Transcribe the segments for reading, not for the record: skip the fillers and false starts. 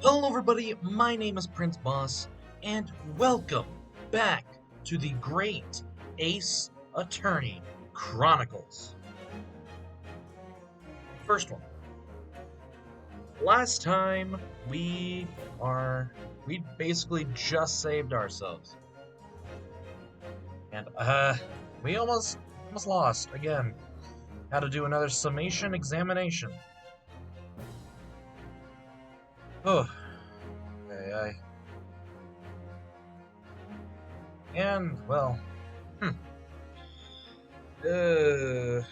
Hello everybody, my name is Prince Boss, and welcome back to the Great Ace Attorney Chronicles. First one. Last time we basically just saved ourselves. And we almost lost again. Had to do another summation examination. Oh. And, well, well,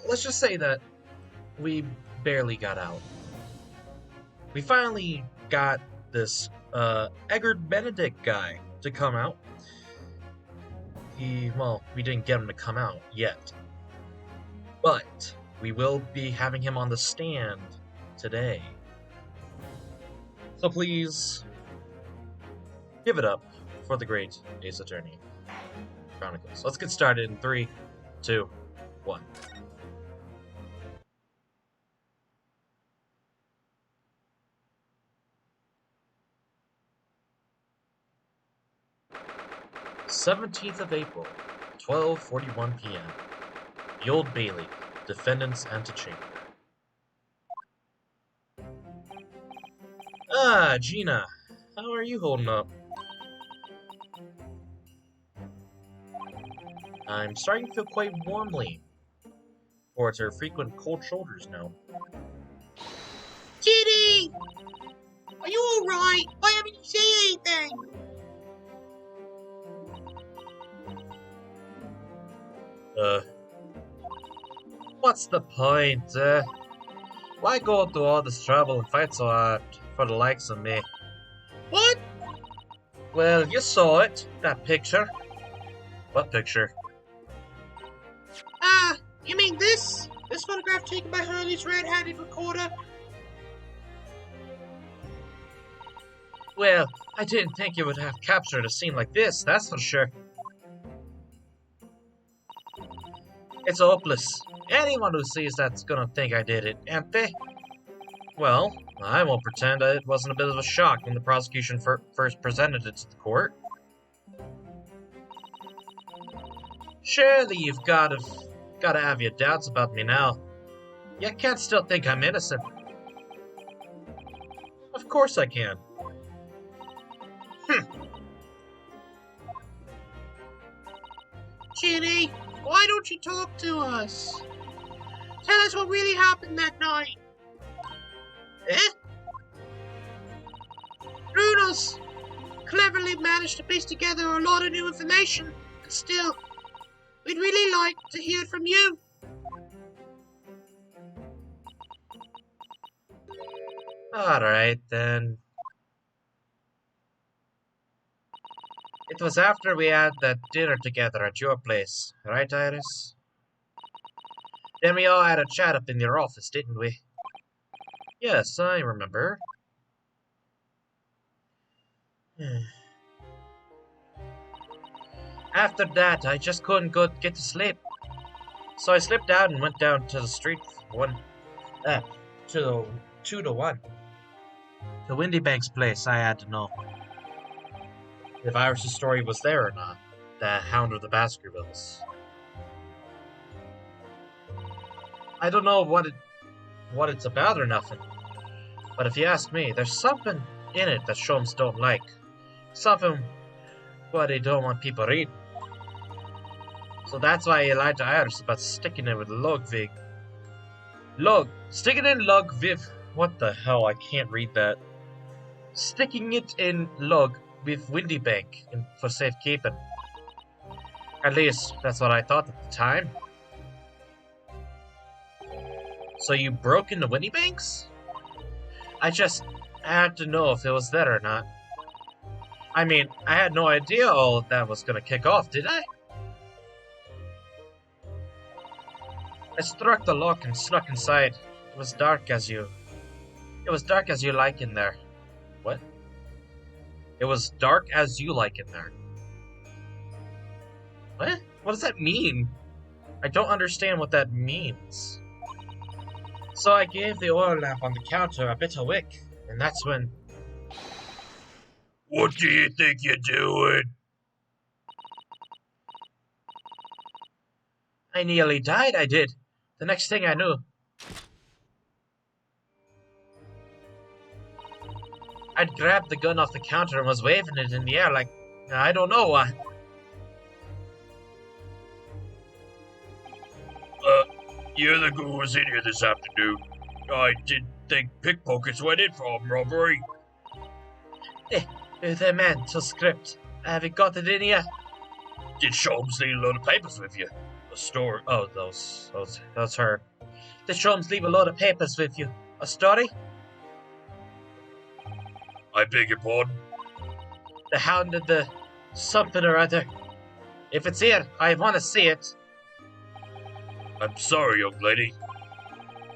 let's just say that we barely got out. We finally got this, Benedict guy to come out. We didn't get him to come out yet. But we will be having him on the stand today. So please, give it up for the Great Ace Attorney Chronicles. Let's get started in 3, 2, 1. "17th of April, 12:41 p.m. The Old Bailey, defendant's antechamber." Ah, Gina, how are you holding up? I'm starting to feel quite warmly towards her frequent cold shoulders now. Kitty! Are you alright? Why haven't you said anything? What's the point, Why go through all this trouble and fight so hard for the likes of me? What? Well, you saw it, that picture. What picture? You mean this? This photograph taken by Hurley's red-handed recorder? Well, I didn't think you would have captured a scene like this, that's for sure. It's hopeless. Anyone who sees that's gonna think I did it, ain't they? Well, I won't pretend that it wasn't a bit of a shock when the prosecution first presented it to the court. Surely you've gotta have your doubts about me now. You can't still think I'm innocent. Of course I can. Kitty, why don't you talk to us? Tell us what really happened that night. Eh? Bruno's cleverly managed to piece together a lot of new information, but still, we'd really like to hear it from you. Alright then. It was after we had that dinner together at your place, right, Iris? Then we all had a chat up in your office, didn't we? Yes, I remember. After that, I just couldn't get to sleep. So I slipped out and went down to the street to 2 to 1. To Windibank's place, I had to know if Iris' story was there or not. The Hound of the Baskervilles. I don't know what it's about or nothing. But if you ask me, there's something in it that Sholmes don't like. Something what they don't want people reading. So that's why he lied to Iris about sticking it with Ludwig. Sticking in Ludwig. What the hell? I can't read that. Sticking it in Lug with Windibank for safekeeping. At least, that's what I thought at the time. So you broke into Windibank's? I just had to know if it was there or not. I mean, I had no idea all of that was gonna kick off, did I? I struck the lock and snuck inside. It was dark as you like in there. What? It was dark as you like in there. What? What does that mean? I don't understand what that means. So I gave the oil lamp on the counter a bit of wick, And that's when... What do you think you're doing? I nearly died, I did. The next thing I knew, I'd grabbed the gun off the counter and was waving it in the air like, I don't know what. You're the girl who was in here this afternoon. I didn't think pickpockets went in for armed robbery. The mental script. Have you got it in here? Did Sholmes leave a load of papers with you? A story? Oh, that's her. Did Sholmes leave a load of papers with you? A story? I beg your pardon? The Hound of the something or other. If it's here, I want to see it. I'm sorry, young lady,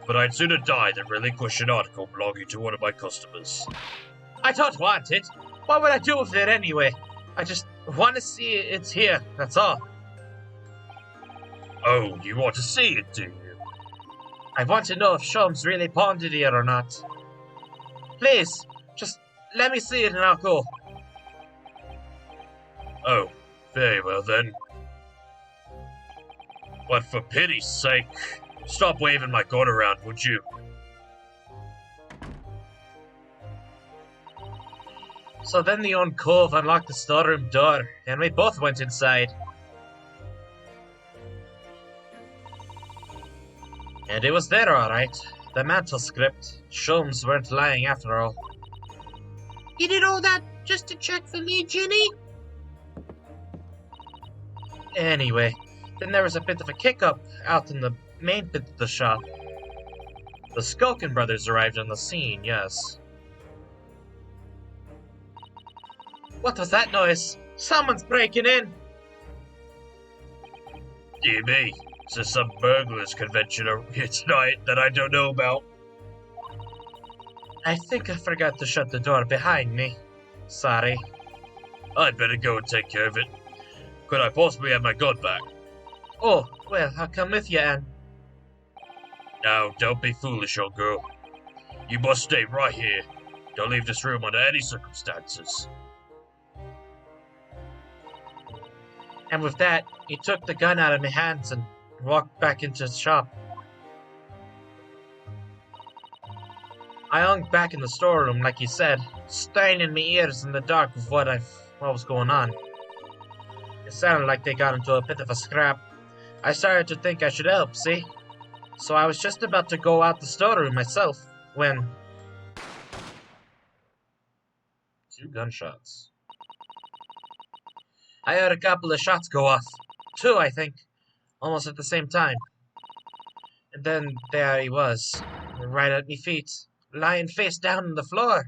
but I'd sooner die than relinquish an article belonging to one of my customers. I don't want it. What would I do with it anyway? I just want to see it's here, that's all. Oh, you want to see it, do you? I want to know if Sholmes really pawned it here or not. Please, just let me see it and I'll go. Oh, very well then. But for pity's sake, stop waving my gun around, would you? So then the old cove unlocked the storeroom door, and we both went inside. And it was there alright. The mantle script. Sholmes weren't lying after all. You did all that just to check for me, Ginny? Anyway, then there was a bit of a kick-up out in the main bit of the shop. The Skulkin brothers arrived on the scene, yes. What was that noise? Someone's breaking in! Dear me, is there some burglars convention here tonight that I don't know about? I think I forgot to shut the door behind me. Sorry. I'd better go and take care of it. Could I possibly have my gun back? Oh, well, I'll come with you, Anne. Now, don't be foolish, young girl. You must stay right here. Don't leave this room under any circumstances. And with that, he took the gun out of my hands and walked back into the shop. I hung back in the storeroom, like he said, straining my ears in the dark with what was going on. It sounded like they got into a bit of a scrap. I started to think I should help, see? So I was just about to go out the storeroom myself, when... 2 gunshots. I heard a couple of shots go off. 2, I think. Almost at the same time. And then there he was, right at me feet, lying face down on the floor.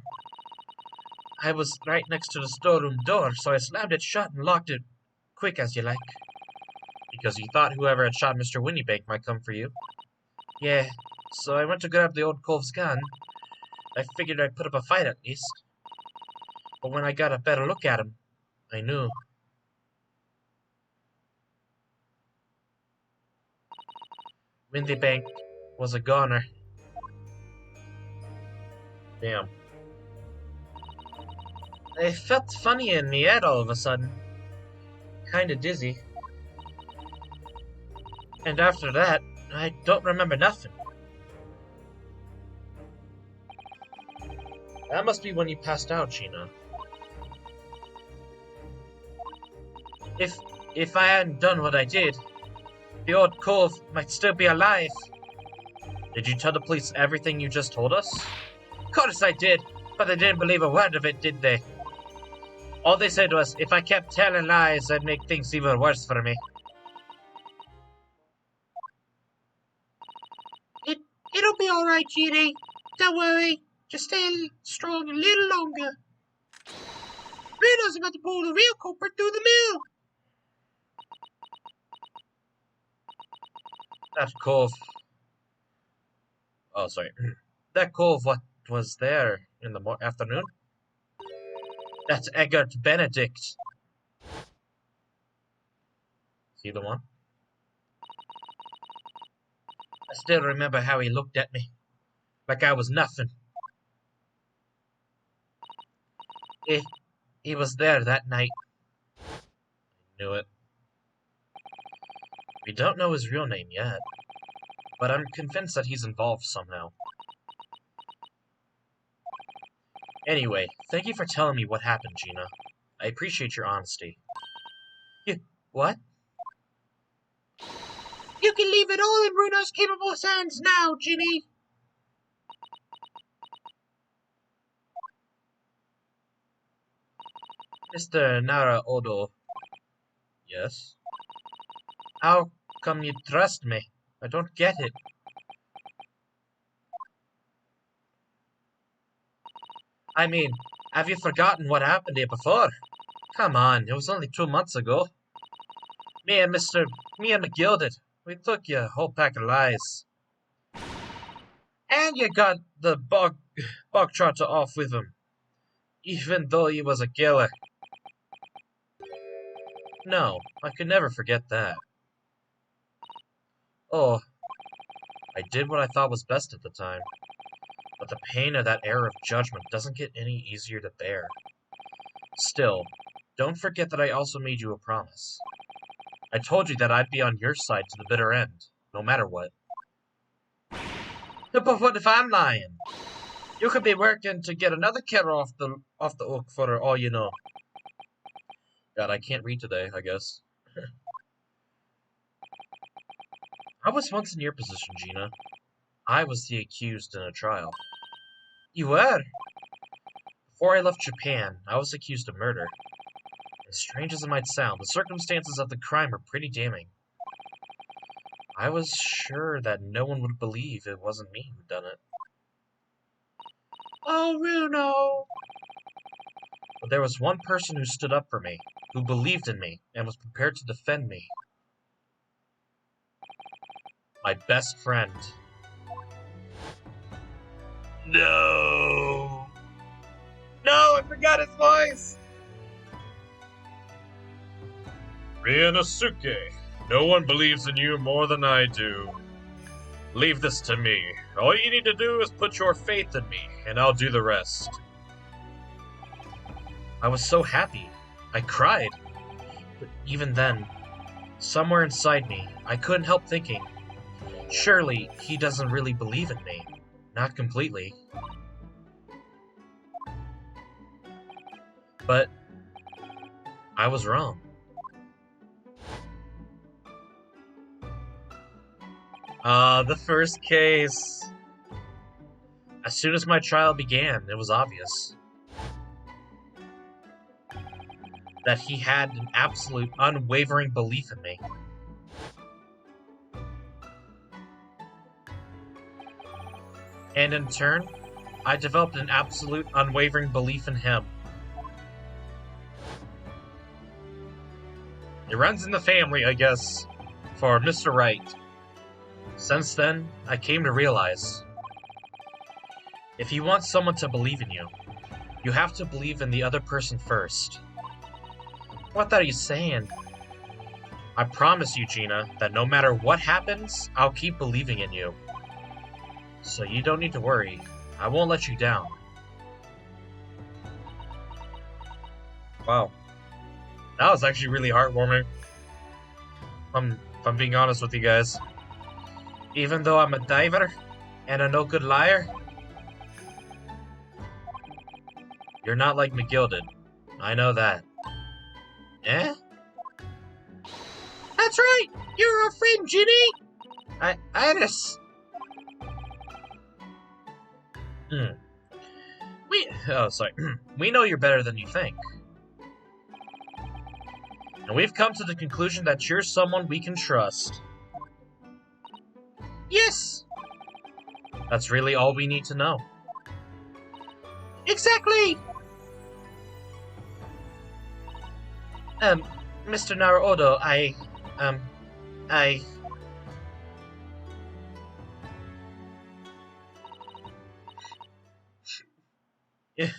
I was right next to the storeroom door, so I slammed it shut and locked it quick as you like. Because you thought whoever had shot Mr. Windibank might come for you. Yeah, so I went to grab the old cove's gun. I figured I'd put up a fight at least. But when I got a better look at him, I knew. Windibank was a goner. Damn. I felt funny in my head all of a sudden. Kinda dizzy. And after that, I don't remember nothing. That must be when you passed out, Sheena. If I hadn't done what I did, the old cove might still be alive. Did you tell the police everything you just told us? Of course I did, but they didn't believe a word of it, did they? All they said was, if I kept telling lies, I'd make things even worse for me. It'll be alright, Ginny. Don't worry. Just stay strong a little longer. Rita's about to pull the real culprit through the mill. That cove. Oh, sorry. That cove, what was there in the afternoon? That's Eggert Benedict. See the one? I still remember how he looked at me. Like I was nothing. He, he was there that night. I knew it. We don't know his real name yet, but I'm convinced that he's involved somehow. Anyway, thank you for telling me what happened, Gina. I appreciate your honesty. What? You can leave it all in Bruno's capable hands now, Ginny. Mr. Nara Odo. Yes? How come you trust me? I don't get it. I mean, have you forgotten what happened here before? Come on, it was only 2 months ago. Me and McGilded, we took your whole pack of lies. And you got the bog trotter off with him, even though he was a killer. No, I could never forget that. Oh, I did what I thought was best at the time. But the pain of that error of judgment doesn't get any easier to bear. Still, don't forget that I also made you a promise. I told you that I'd be on your side to the bitter end, no matter what. But what if I'm lying? You could be working to get another killer off the hook for all you know. God, I can't read today, I guess. I was once in your position, Gina. I was the accused in a trial. You were? Before I left Japan, I was accused of murder. As strange as it might sound, the circumstances of the crime are pretty damning. I was sure that no one would believe it wasn't me who'd done it. Oh, Bruno. But there was one person who stood up for me, who believed in me, and was prepared to defend me. My best friend. No! No, I forgot his voice! Ryunosuke, no one believes in you more than I do. Leave this to me. All you need to do is put your faith in me, and I'll do the rest. I was so happy. I cried. But even then, somewhere inside me, I couldn't help thinking, surely he doesn't really believe in me. Not completely. But I was wrong. The first case. As soon as my trial began, it was obvious that he had an absolute unwavering belief in me. And in turn, I developed an absolute unwavering belief in him. It runs in the family, I guess, for Mr. Right. Since then, I came to realize, if you want someone to believe in you, you have to believe in the other person first. What are you saying? I promise you, Gina, that no matter what happens, I'll keep believing in you. So you don't need to worry. I won't let you down. Wow. That was actually really heartwarming. If I'm being honest with you guys. Even though I'm a diver and a no-good liar, you're not like McGilded. I know that. Eh? That's right. You're our friend, Ginny. Iris. We know you're better than you think. And we've come to the conclusion that you're someone we can trust. Yes. That's really all we need to know. Exactly. Mr. Naruodo, Yeah.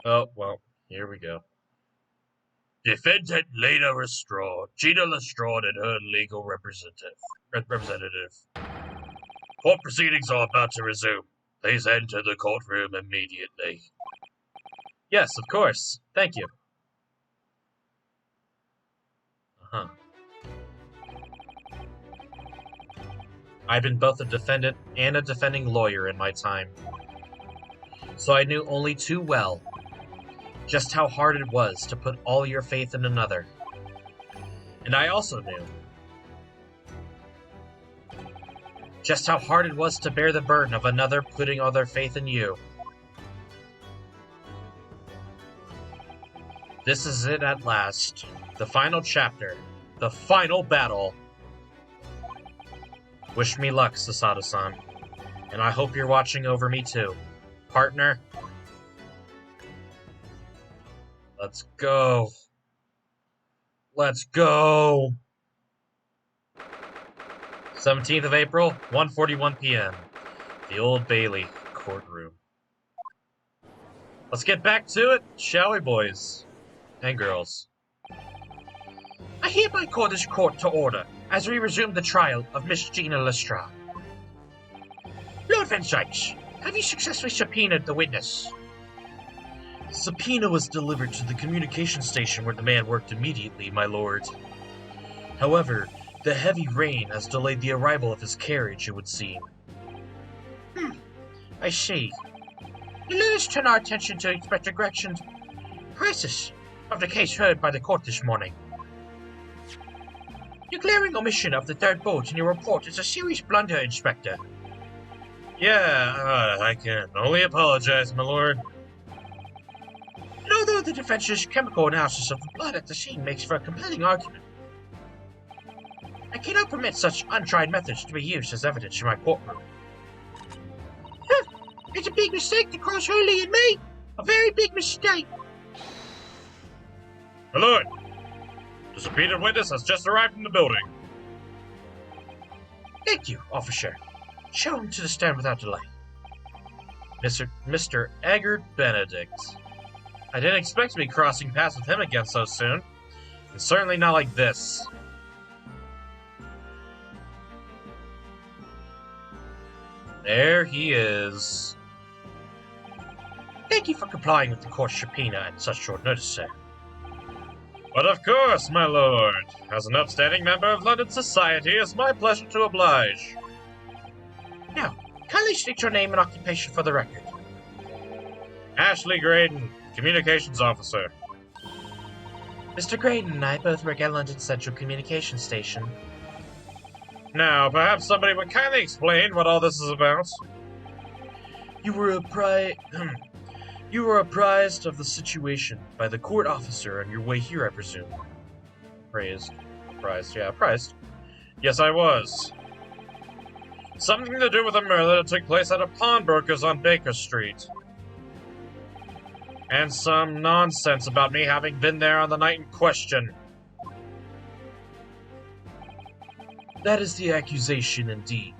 Oh, well, here we go. Defendant Lena Lestrade, Gina Lestrade and her legal representative. Court proceedings are about to resume. Please enter the courtroom immediately. Yes, of course. Thank you. Uh-huh. I've been both a defendant and a defending lawyer in my time, so I knew only too well just how hard it was to put all your faith in another. And I also knew just how hard it was to bear the burden of another putting all their faith in you. This is it at last. The final chapter. The final battle. Wish me luck, Sasada-san. And I hope you're watching over me too. Partner. Let's go. Let's go. 17th of April, 1:41 p.m. The Old Bailey courtroom. Let's get back to it, shall we, boys? And girls. I hereby call this court to order as we resume the trial of Miss Gina Lestrade. Lord Van Zykes, have you successfully subpoenaed the witness? Subpoena was delivered to the communication station where the man worked immediately, my lord. However, the heavy rain has delayed the arrival of his carriage, it would seem. I see. Let us turn our attention to Inspector Gregson's crisis of the case heard by the court this morning. Your glaring omission of the third bolt in your report is a serious blunder, Inspector. Yeah, I can only apologize, my lord. And although the defense's chemical analysis of the blood at the scene makes for a compelling argument, I cannot permit such untried methods to be used as evidence in my courtroom. It's a big mistake to cross Hurley and me! A very big mistake! My lord, the subpoenaed witness has just arrived in the building. Thank you, officer. Show him to the stand without delay. Mr. Eggert Benedict. I didn't expect to be crossing paths with him again so soon. And certainly not like this. There he is. Thank you for complying with the court's subpoena at such short notice, sir. But of course, my lord. As an upstanding member of London society, it's my pleasure to oblige. Now, kindly state your name and occupation for the record. Ashley Graydon, Communications Officer. Mr. Graydon and I both work at London Central Communication Station. Now, perhaps somebody would kindly explain what all this is about? You were apprised of the situation by the court officer on your way here, I presume. Apprised. Yes, I was. Something to do with a murder that took place at a pawnbroker's on Baker Street. And some nonsense about me having been there on the night in question. That is the accusation, indeed.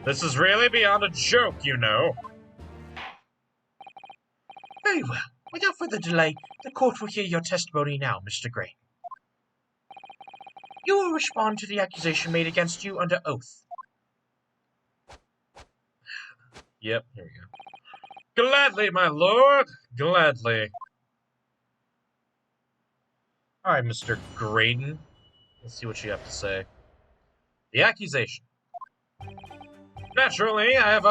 This is really beyond a joke, you know. Very well. Without further delay, the court will hear your testimony now, Mr. Gray. You will respond to the accusation made against you under oath. Yep, here we go. Gladly, my lord. Gladly. Alright, Mr. Graydon. Let's see what you have to say. The accusation. Naturally, I have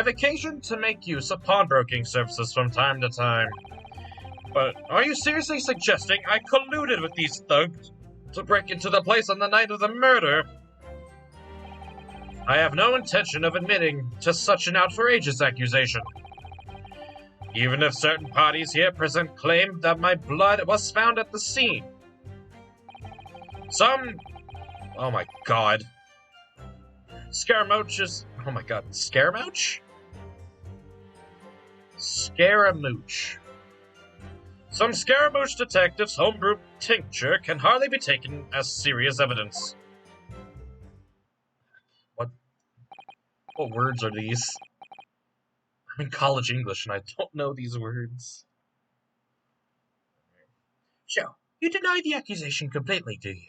occasion to make use of pawnbroking services from time to time. But are you seriously suggesting I colluded with these thugs to break into the place on the night of the murder? I have no intention of admitting to such an outrageous accusation. Even if certain parties here present claim that my blood was found at the scene. Oh my god. Scaramouches. Oh my god. Scaramouche? Scaramouche. Some Scaramouche detectives' homebrew tincture can hardly be taken as serious evidence. What words are these? I'm in college English and I don't know these words. So, you deny the accusation completely, do you?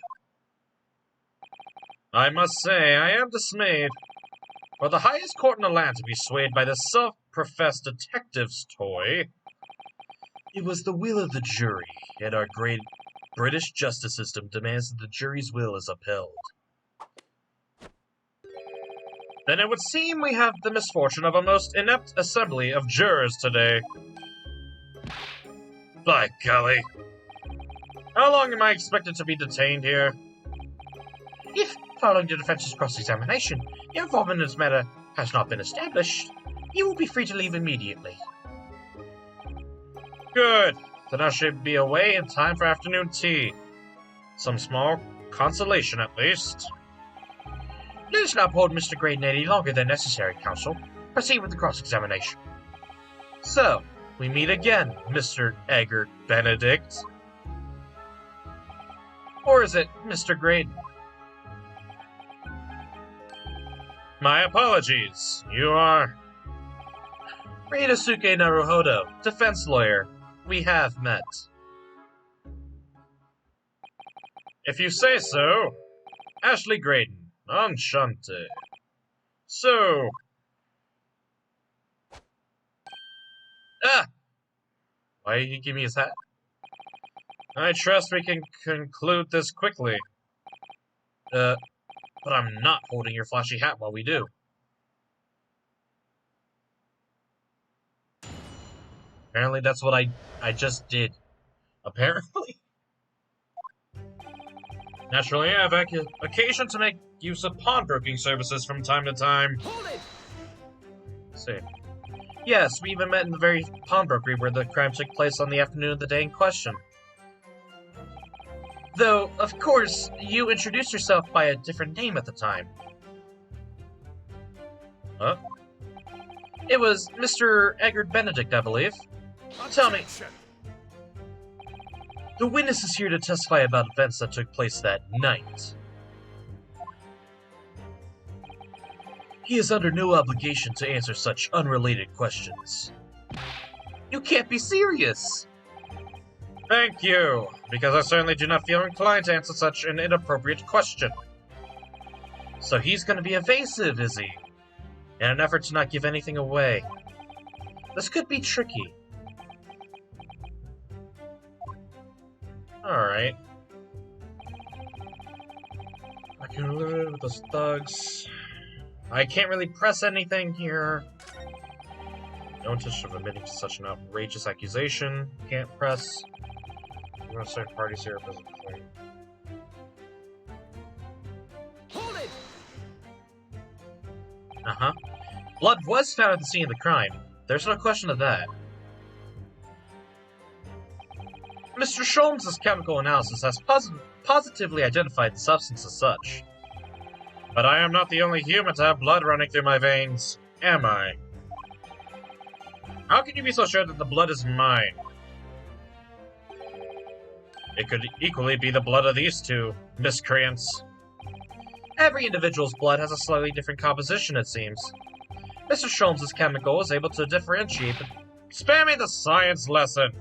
I must say, I am dismayed. For the highest court in the land to be swayed by the self-professed detective's toy, it was the will of the jury, and our great British justice system demands that the jury's will is upheld. Then it would seem we have the misfortune of a most inept assembly of jurors today. By golly. How long am I expected to be detained here? If, following the defense's cross-examination, your involvement in this matter has not been established, you will be free to leave immediately. Good. Then I should be away in time for afternoon tea. Some small consolation, at least. Let us not hold Mr. Graydon any longer than necessary, counsel. Proceed with the cross-examination. So, we meet again, Mr. Eggert Benedict. Or is it Mr. Graydon? My apologies. You are... Ryunosuke Naruhodo, defense lawyer. We have met. If you say so. Ashley Graydon. Enchante. So... Ah! Why did he give me his hat? I trust we can conclude this quickly. But I'm not holding your flashy hat while we do. Apparently that's what I just did. Apparently? Naturally, I have occasion to make use of pawnbroking services from time to time. Hold it! See. Yes, we even met in the very pawnbrokery where the crime took place on the afternoon of the day in question. Though, of course, you introduced yourself by a different name at the time. Huh? It was Mr. Eggert Benedict, I believe. Tell me, the witness is here to testify about events that took place that night. He is under no obligation to answer such unrelated questions. You can't be serious! Thank you, because I certainly do not feel inclined to answer such an inappropriate question. So he's going to be evasive, is he? In an effort to not give anything away. This could be tricky. Alright. I can live with those thugs. I can't really press anything here. No intention of admitting to such an outrageous accusation. Can't press. I'm gonna start parties here if there's a claim. Hold it! Uh-huh. Blood was found at the scene of the crime. There's no question of that. Mr. Sholmes' chemical analysis has positively identified the substance as such. But I am not the only human to have blood running through my veins, am I? How can you be so sure that the blood is mine? It could equally be the blood of these two miscreants. Every individual's blood has a slightly different composition, it seems. Mr. Sholmes' chemical is able to differentiate the... Spare me the science lesson!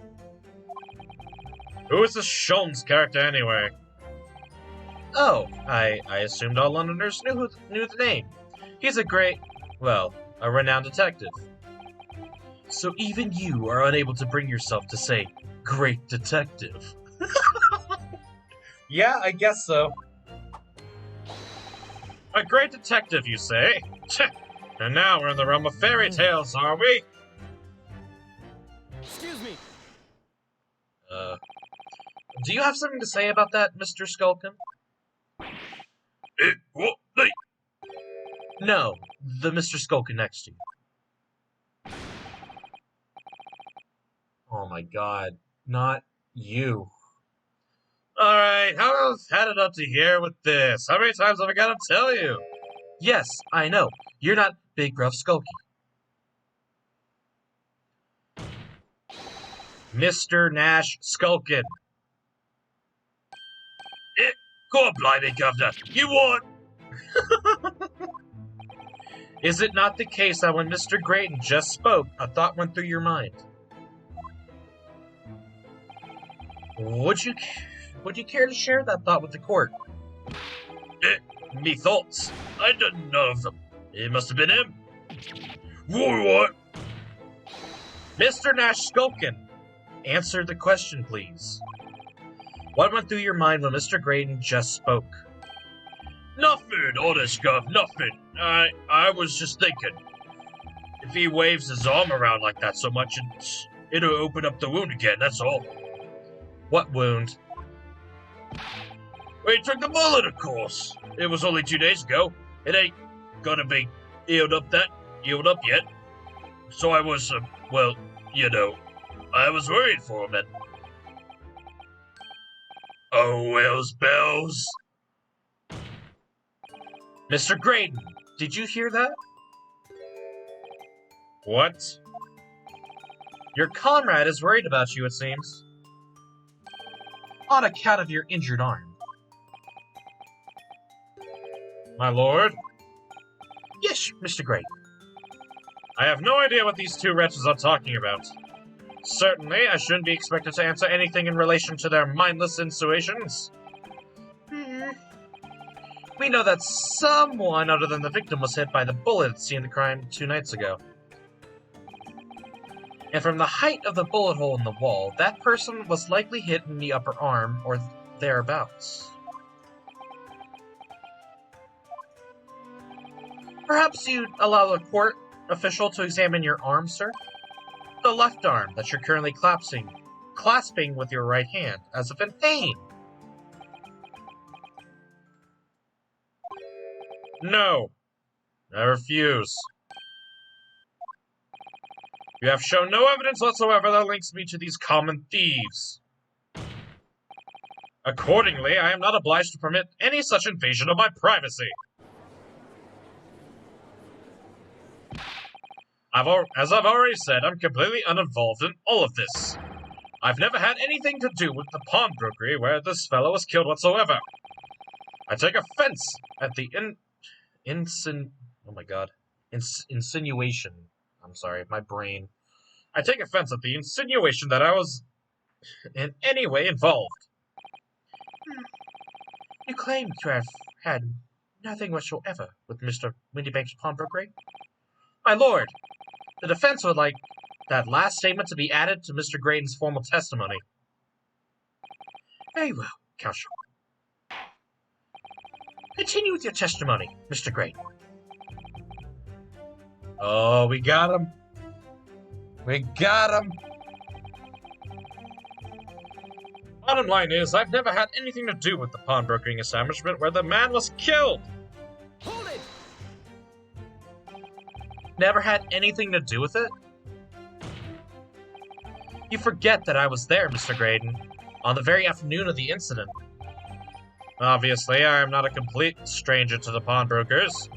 Who is this Sholmes character, anyway? Oh, I assumed all Londoners knew the name. He's a a renowned detective. So even you are unable to bring yourself to say, great detective. Yeah, I guess so. A great detective, you say? And now we're in the realm of fairy tales, are we? Excuse me. Do you have something to say about that, Mr. Skulkin? What? No, the Mr. Skulkin next to you. Oh my god, not you. Alright, how I've had it up to here with this. How many times have I got to tell you? Yes, I know. You're not Big Gruff Skulky. Mr. Nash Skulkin. God blimey, Governor. You what? Is it not the case that when Mr. Grayton just spoke, a thought went through your mind? Would you care to share that thought with the court? Me thoughts? I don't know of them. It must have been him. What? Mr. Nash Skulkin, answer the question, please. What went through your mind when Mr. Graydon just spoke? Nothing, honest Gov, nothing. I was just thinking. If he waves his arm around like that so much, it'll open up the wound again, that's all. What wound? He took the bullet, of course. It was only 2 days ago. It ain't gonna be healed up yet. So I was, well, you know, I was worried for him and... Oh, Wells bells. Mr. Graydon, did you hear that? What? Your comrade is worried about you, it seems. On account of your injured arm. My lord? Yes, Mr. Graydon. I have no idea what these two wretches are talking about. Certainly, I shouldn't be expected to answer anything in relation to their mindless insinuations. We know that someone other than the victim was hit by the bullet at the scene of the crime 2 nights ago. And from the height of the bullet hole in the wall, that person was likely hit in the upper arm or thereabouts. Perhaps you'd allow the court official to examine your arm, sir? The left arm that you're currently clasping with your right hand, as if in pain. No. I refuse. You have shown no evidence whatsoever that links me to these common thieves. Accordingly, I am not obliged to permit any such invasion of my privacy. As I've already said, I'm completely uninvolved in all of this. I've never had anything to do with the pawnbrokery where this fellow was killed whatsoever. I take offense at the insinuation. I'm sorry, my brain. I take offense at the insinuation that I was in any way involved. You claim to have had nothing whatsoever with Mr. Windibank's pawnbrokery? My lord, the defense would like that last statement to be added to Mr. Graydon's formal testimony. Very well, counsel. Continue with your testimony, Mr. Graydon. Oh, we got him. We got him. Bottom line is, I've never had anything to do with the pawnbrokering establishment where the man was killed. Hold it! Never had anything to do with it? You forget that I was there, Mr. Graydon, on the very afternoon of the incident. Obviously, I am not a complete stranger to the pawnbrokers.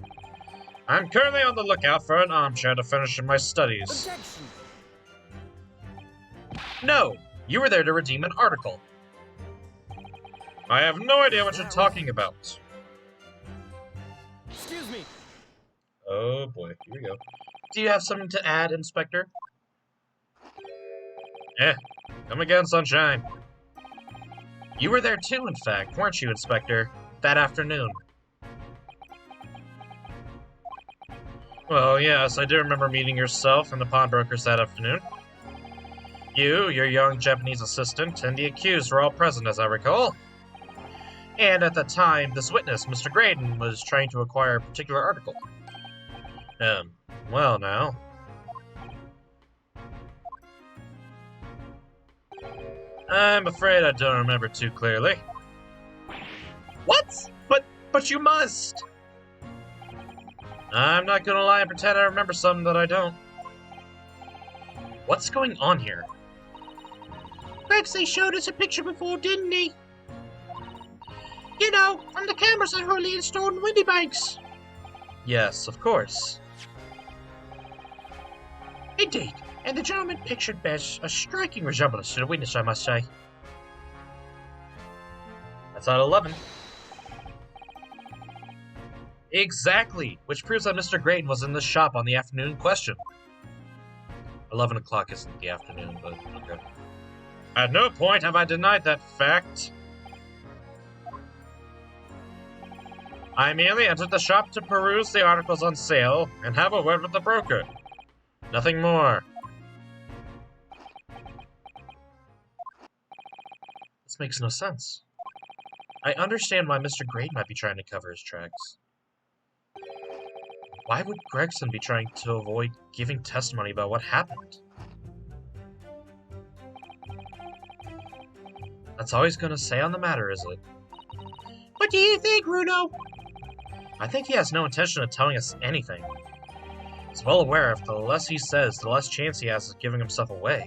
I'm currently on the lookout for an armchair to finish in my studies. Objection! No, you were there to redeem an article. I have no idea what you're talking about. Excuse me! Oh boy, here we go. Do you have something to add, Inspector? Come again, sunshine. You were there too, in fact, weren't you, Inspector? That afternoon. Well, yes, I do remember meeting yourself and the pawnbrokers that afternoon. You, your young Japanese assistant, and the accused were all present, as I recall. And at the time, this witness, Mr. Graydon, was trying to acquire a particular article. Well now. I'm afraid I don't remember too clearly. What? But you must! I'm not gonna lie and pretend I remember something that I don't. What's going on here? Rex, they showed us a picture before, didn't they? You know, from the cameras that Hurley installed in Windibanks. Yes, of course. Indeed, and the gentleman pictured bears a striking resemblance to the witness, I must say. That's at 11. Exactly, which proves that Mr. Graydon was in the shop on the afternoon in question. 11 o'clock isn't the afternoon, but okay. At no point have I denied that fact. I merely entered the shop to peruse the articles on sale and have a word with the broker. Nothing more. This makes no sense. I understand why Mr. Grade might be trying to cover his tracks. Why would Gregson be trying to avoid giving testimony about what happened? That's all he's gonna say on the matter, is it? What do you think, Bruno? I think he has no intention of telling us anything. He's well aware if the less he says, the less chance he has of giving himself away.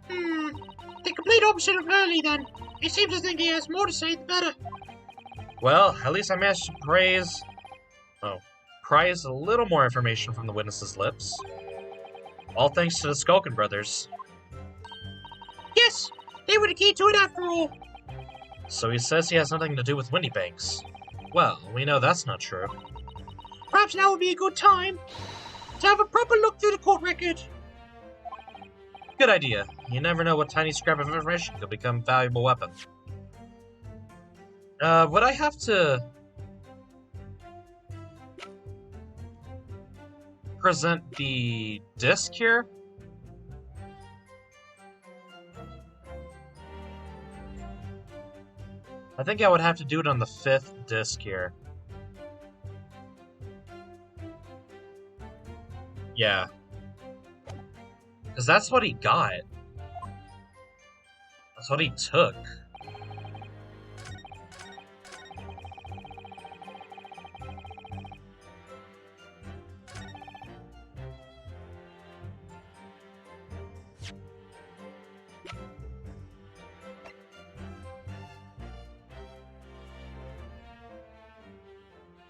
The complete opposite of Hurley, then. He seems to think he has more to say, the better. Well, at least I managed to prise a little more information from the witness's lips. All thanks to the Skulkin brothers. Yes, they were the key to it after all. So he says he has nothing to do with Windibanks. Well, we know that's not true. Perhaps now would be a good time to have a proper look through the court record. Good idea. You never know what tiny scrap of information could become a valuable weapon. Would I have to present the disc here? I think I would have to do it on the 5th disc here. Yeah. Because that's what he got. That's what he took.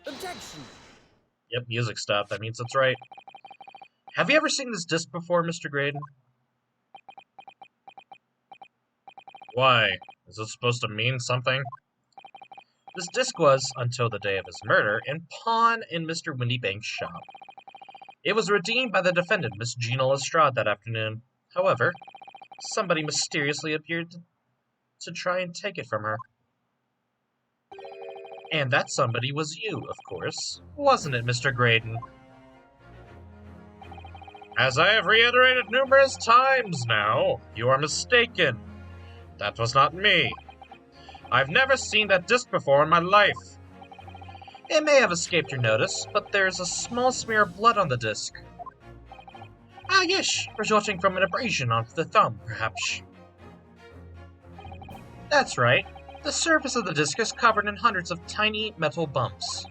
Objection! Yep, music stopped. That means it's right. Have you ever seen this disc before, Mr. Graydon? Why? Is it supposed to mean something? This disc was, until the day of his murder, in pawn in Mr. Windibank's shop. It was redeemed by the defendant, Miss Gina Lestrade, that afternoon. However, somebody mysteriously appeared to try and take it from her. And that somebody was you, of course. Wasn't it, Mr. Graydon? As I have reiterated numerous times now, you are mistaken. That was not me. I've never seen that disc before in my life. It may have escaped your notice, but there's a small smear of blood on the disc. Ah, yes, resulting from an abrasion on the thumb, perhaps. That's right. The surface of the disc is covered in hundreds of tiny metal bumps.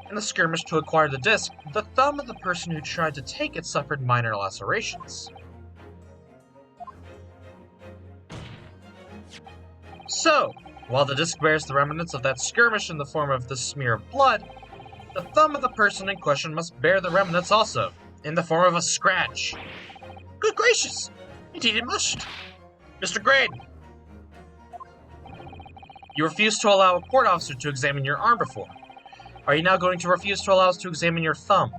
In the skirmish to acquire the disc, the thumb of the person who tried to take it suffered minor lacerations. So, while the disc bears the remnants of that skirmish in the form of the smear of blood, the thumb of the person in question must bear the remnants also, in the form of a scratch. Good gracious! Indeed it must. Mr. Graydon! You refused to allow a court officer to examine your arm before. Are you now going to refuse to allow us to examine your thumb?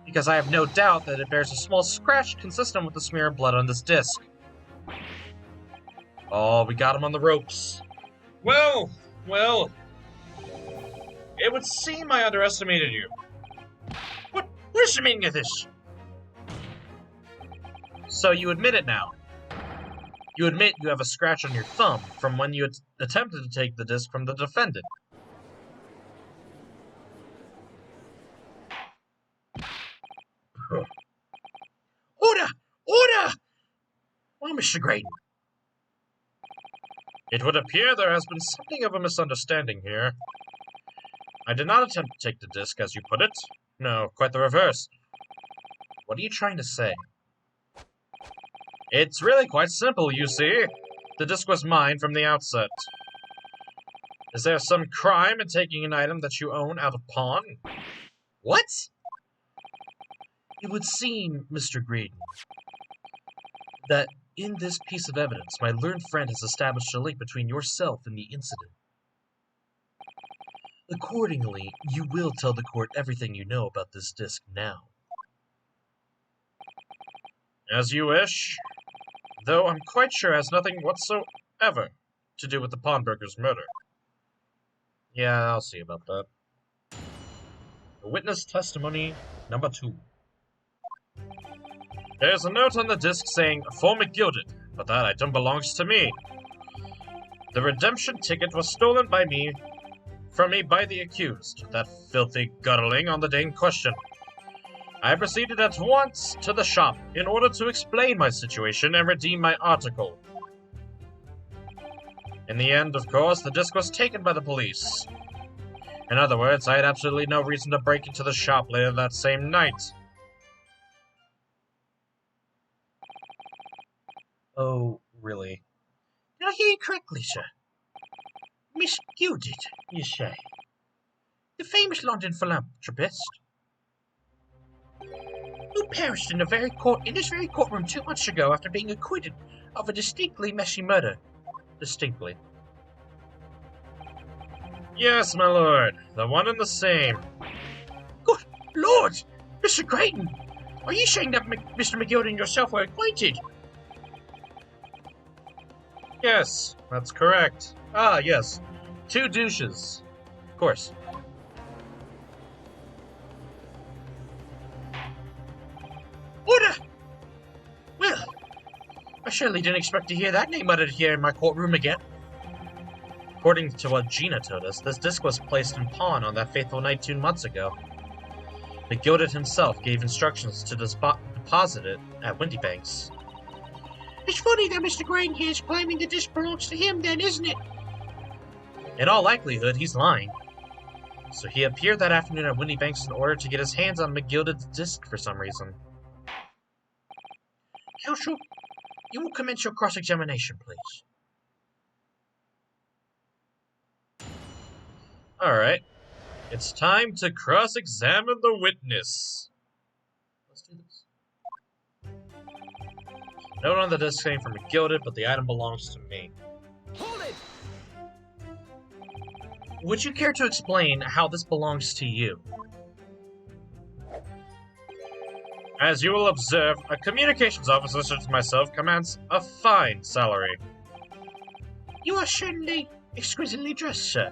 Because I have no doubt that it bears a small scratch consistent with the smear of blood on this disc. Oh, we got him on the ropes. Well, it would seem I underestimated you. What's the meaning of this? So you admit it now. You admit you have a scratch on your thumb from when you attempted to take the disc from the defendant. Order! Order! Well, Mr. Graydon. It would appear there has been something of a misunderstanding here. I did not attempt to take the disc, as you put it. No, quite the reverse. What are you trying to say? It's really quite simple, you see. The disc was mine from the outset. Is there some crime in taking an item that you own out of pawn? What? It would seem, Mr. Graydon, that in this piece of evidence, my learned friend has established a link between yourself and the incident. Accordingly, you will tell the court everything you know about this disc now. As you wish. Though I'm quite sure it has nothing whatsoever to do with the pawnbroker's murder. Yeah, I'll see about that. Witness testimony number 2. There's a note on the disc saying, "For McGilded," but that item belongs to me. The redemption ticket was stolen from me by the accused, that filthy guttling on the day in question. I proceeded at once to the shop in order to explain my situation and redeem my article. In the end, of course, the disc was taken by the police. In other words, I had absolutely no reason to break into the shop later that same night. Oh, really? Did I hear you correctly, sir? Miss Gilded, you say? The famous London philanthropist? Who perished in this very courtroom 2 months ago after being acquitted of a distinctly messy murder. Distinctly. Yes, my lord, the one and the same. Good Lord! Mr. Creighton! Are you saying that Mr. McGill and yourself were acquainted? Yes, that's correct. Ah, yes. 2 douches. Of course. Order! Well, I surely didn't expect to hear that name uttered here in my courtroom again. According to what Gina told us, this disc was placed in pawn on that fateful night 2 months ago. McGilded himself gave instructions to deposit it at Windibank's. It's funny that Mr. Crane here is claiming the disc belongs to him then, isn't it? In all likelihood, he's lying. So he appeared that afternoon at Windibank's in order to get his hands on McGilded's disc for some reason. Counsel, you will commence your cross-examination, please. Alright. It's time to cross-examine the witness. Let's do this. Note on the disc saying for McGilded, but the item belongs to me. Hold it! Would you care to explain how this belongs to you? As you will observe, a communications officer such as myself commands a fine salary. You are certainly exquisitely dressed, sir.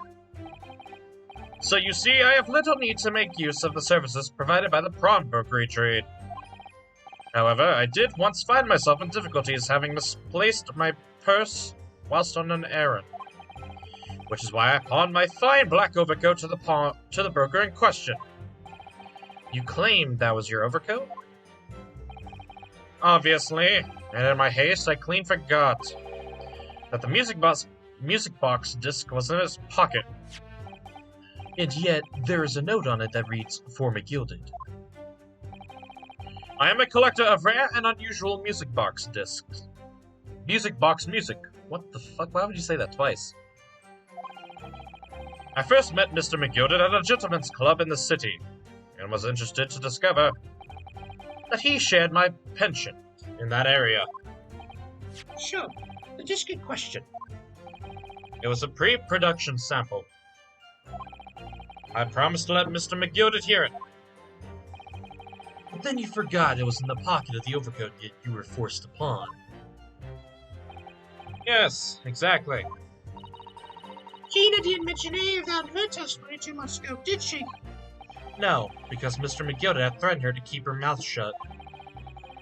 So you see, I have little need to make use of the services provided by the pawnbrokery trade. However, I did once find myself in difficulties having misplaced my purse whilst on an errand, which is why I pawned my fine black overcoat to the broker in question. You claimed that was your overcoat? Obviously, and in my haste, I clean forgot that the music box disc was in his pocket. And yet, there is a note on it that reads, "For McGilded." I am a collector of rare and unusual music box discs. Music box music. What the fuck? Why would you say that twice? I first met Mr. McGilded at a gentleman's club in the city, and was interested to discover that he shared my penchant in that area. Sure, the disc in question. It was a pre-production sample. I promised to let Mr. McGilded hear it. But then you forgot it was in the pocket of the overcoat you were forced to pawn. Yes, exactly. Gina didn't mention any of that in her testimony 2 months ago, did she? No, because Mr. McGilded had threatened her to keep her mouth shut.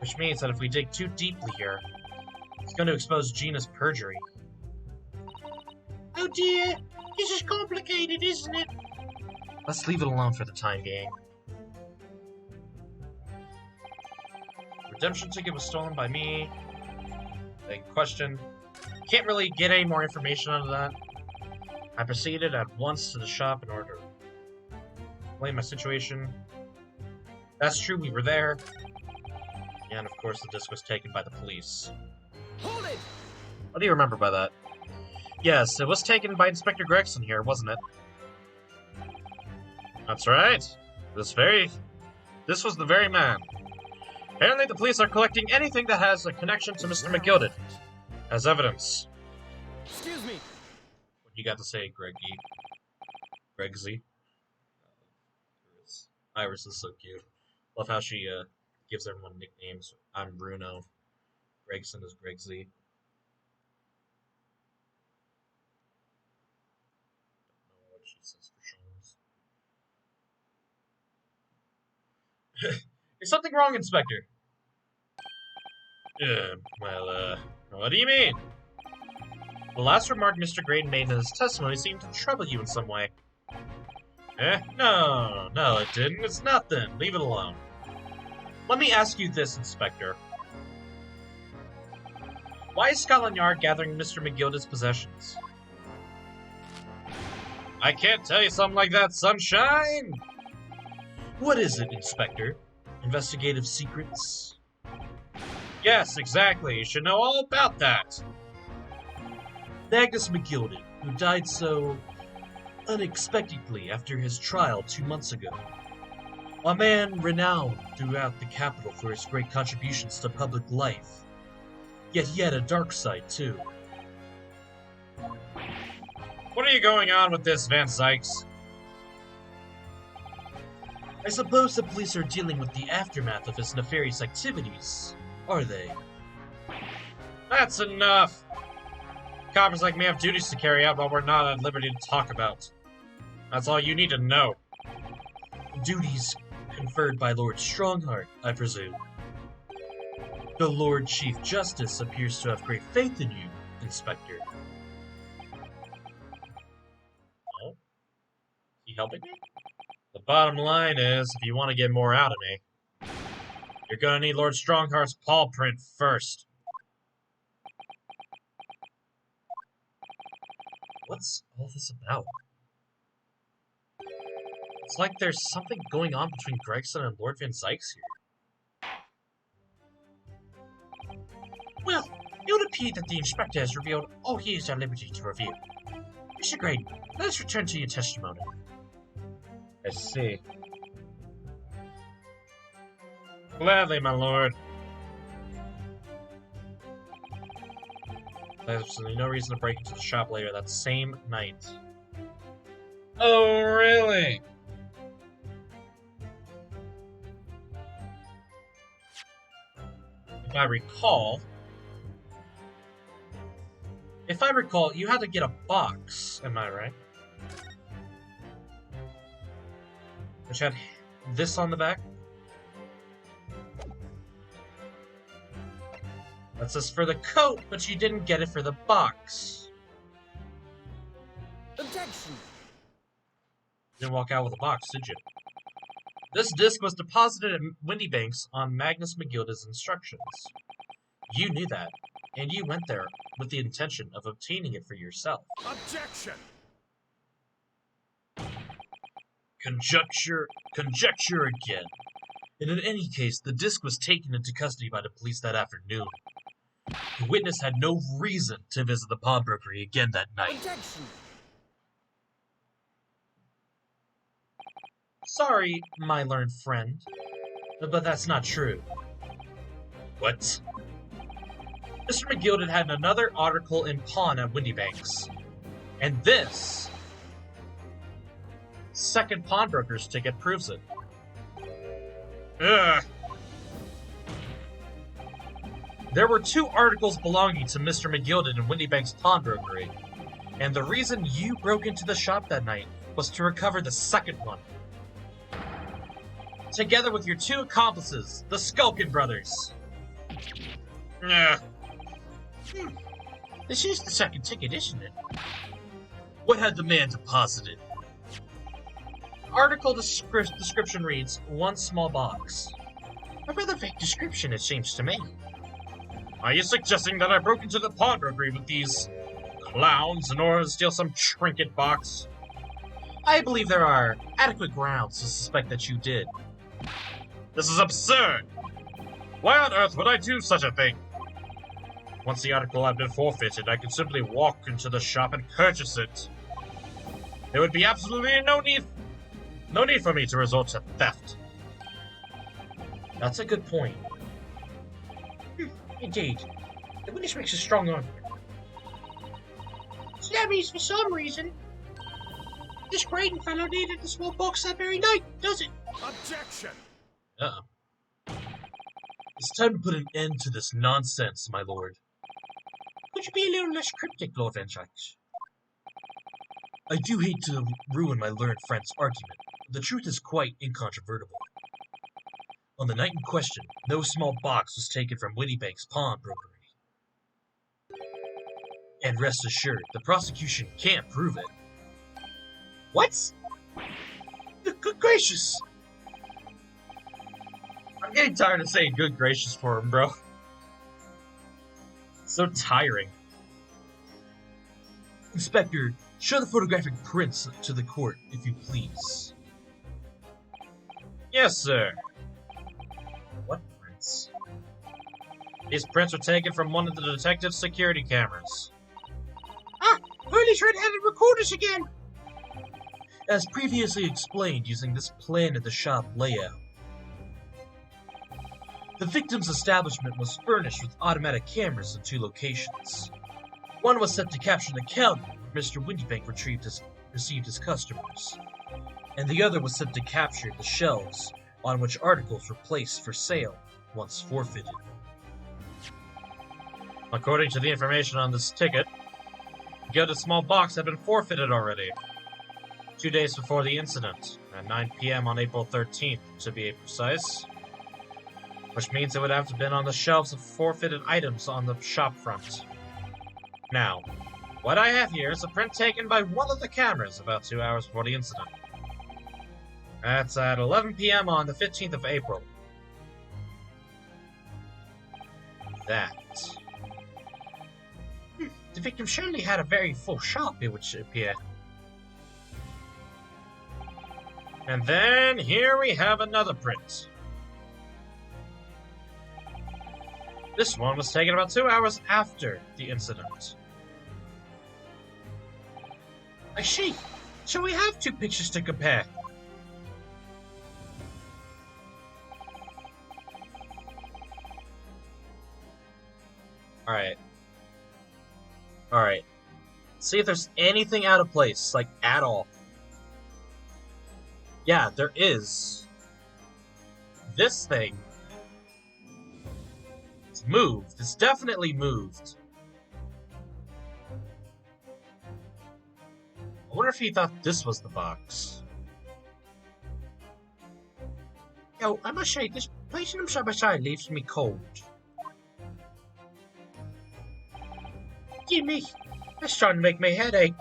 Which means that if we dig too deeply here, it's going to expose Gina's perjury. Oh dear, this is complicated, isn't it? Let's leave it alone for the time being. Redemption ticket was stolen by me. Big question. Can't really get any more information out of that. I proceeded at once to the shop in order to explain my situation. That's true, we were there. And of course the disc was taken by the police. Hold it! What do you remember by that? Yes, it was taken by Inspector Gregson here, wasn't it? That's right. This was the very man. Apparently the police are collecting anything that has a connection to Mr. McGilded as evidence. Excuse me. What you got to say, Gregsy? Iris is so cute. Love how she gives everyone nicknames. I'm Bruno. Gregson is Gregsy. Don't know what she says. Is something wrong, Inspector? What do you mean? The last remark Mr. Graydon made in his testimony seemed to trouble you in some way. No, it didn't. It's nothing. Leave it alone. Let me ask you this, Inspector. Why is Scotland Yard gathering Mr. McGilda's possessions? I can't tell you something like that, sunshine! What is it, Inspector? Investigative secrets? Yes, exactly. You should know all about that. Magnus McGilda, who died so unexpectedly after his trial 2 months ago. A man renowned throughout the capital for his great contributions to public life. Yet he had a dark side, too. What are you going on with this, Van Sykes? I suppose the police are dealing with the aftermath of his nefarious activities, are they? That's enough! Coppers like me have duties to carry out while we're not at liberty to talk about. That's all you need to know. Duties conferred by Lord Strongheart, I presume. The Lord Chief Justice appears to have great faith in you, Inspector. Oh? He helping me? The bottom line is, if you want to get more out of me, you're gonna need Lord Strongheart's paw print first. What's all this about? It's like there's something going on between Gregson and Lord Van Sykes here. Well, it would appear that the inspector has revealed all he is at liberty to reveal. Mr. Graydon, let us return to your testimony. I see. Gladly, my lord. There's absolutely no reason to break into the shop later that same night. Oh, really? If I recall, you had to get a box, am I right? Which had this on the back. That says for the coat, but you didn't get it for the box. Objection! You didn't walk out with a box, did you? This disc was deposited at Windibank's on Magnus McGilda's instructions. You knew that, and you went there with the intention of obtaining it for yourself. Objection! Conjecture again. And in any case, the disc was taken into custody by the police that afternoon. The witness had no reason to visit the pawnbrokery again that night. Objection! Sorry, my learned friend, but that's not true. What? Mr. McGilda had another article in pawn at Windibank's. And this second pawnbroker's ticket proves it. Ugh. There were 2 articles belonging to Mr. McGilda in Windibank's pawnbrokery, and the reason you broke into the shop that night was to recover the second one. Together with your 2 accomplices, the Skulkin brothers. Ugh. This is the second ticket, isn't it? What had the man deposited? Article description reads, 1 small box. A rather vague description, it seems to me. Are you suggesting that I broke into the pawnbrokery with these clowns in order to steal some trinket box? I believe there are adequate grounds to suspect that you did. This is absurd! Why on earth would I do such a thing? Once the article had been forfeited, I could simply walk into the shop and purchase it. There would be absolutely no need for me to resort to theft. That's a good point. Indeed. The witness makes a strong argument. So that means for some reason, this Graydon fellow needed the small box that very night, does it? Objection! Uh-oh. It's time to put an end to this nonsense, my lord. Could you be a little less cryptic, Lord Van Sykes? I do hate to ruin my learned friend's argument. The truth is quite incontrovertible. On the night in question, no small box was taken from Windibank's pawnbrokery. And rest assured, the prosecution can't prove it. What? Good gracious! I'm getting tired of saying good gracious for him, bro. So tiring. Inspector, show the photographic prints to the court, if you please. Yes, sir. What prints? These prints were taken from one of the detective's security cameras. Ah! Hurley's red-handed recorders again! As previously explained using this plan of the shop layout. The victim's establishment was furnished with automatic cameras in 2 locations. One was set to capture the counter where Mr. Windibank received his customers, and the other was set to capture the shelves on which articles were placed for sale once forfeited. According to the information on this ticket, the gilded small box had been forfeited already. 2 days before the incident, at 9 p.m. on April 13th, to be precise. Which means it would have to have been on the shelves of forfeited items on the shop front. Now, what I have here is a print taken by one of the cameras about 2 hours before the incident. That's at 11 p.m. on the 15th of April. That. The victim surely had a very full shop, It would appear. And then here we have another print. This one was taken about 2 hours after the incident. I see. So we have 2 pictures to compare. Alright. Alright. See if there's anything out of place, like, at all. Yeah, there is. This thing. It's moved. It's definitely moved. I wonder if he thought this was the box. Yo, I must say, this placing them side by side leaves me cold. Gimme. That's starting to make my head ache.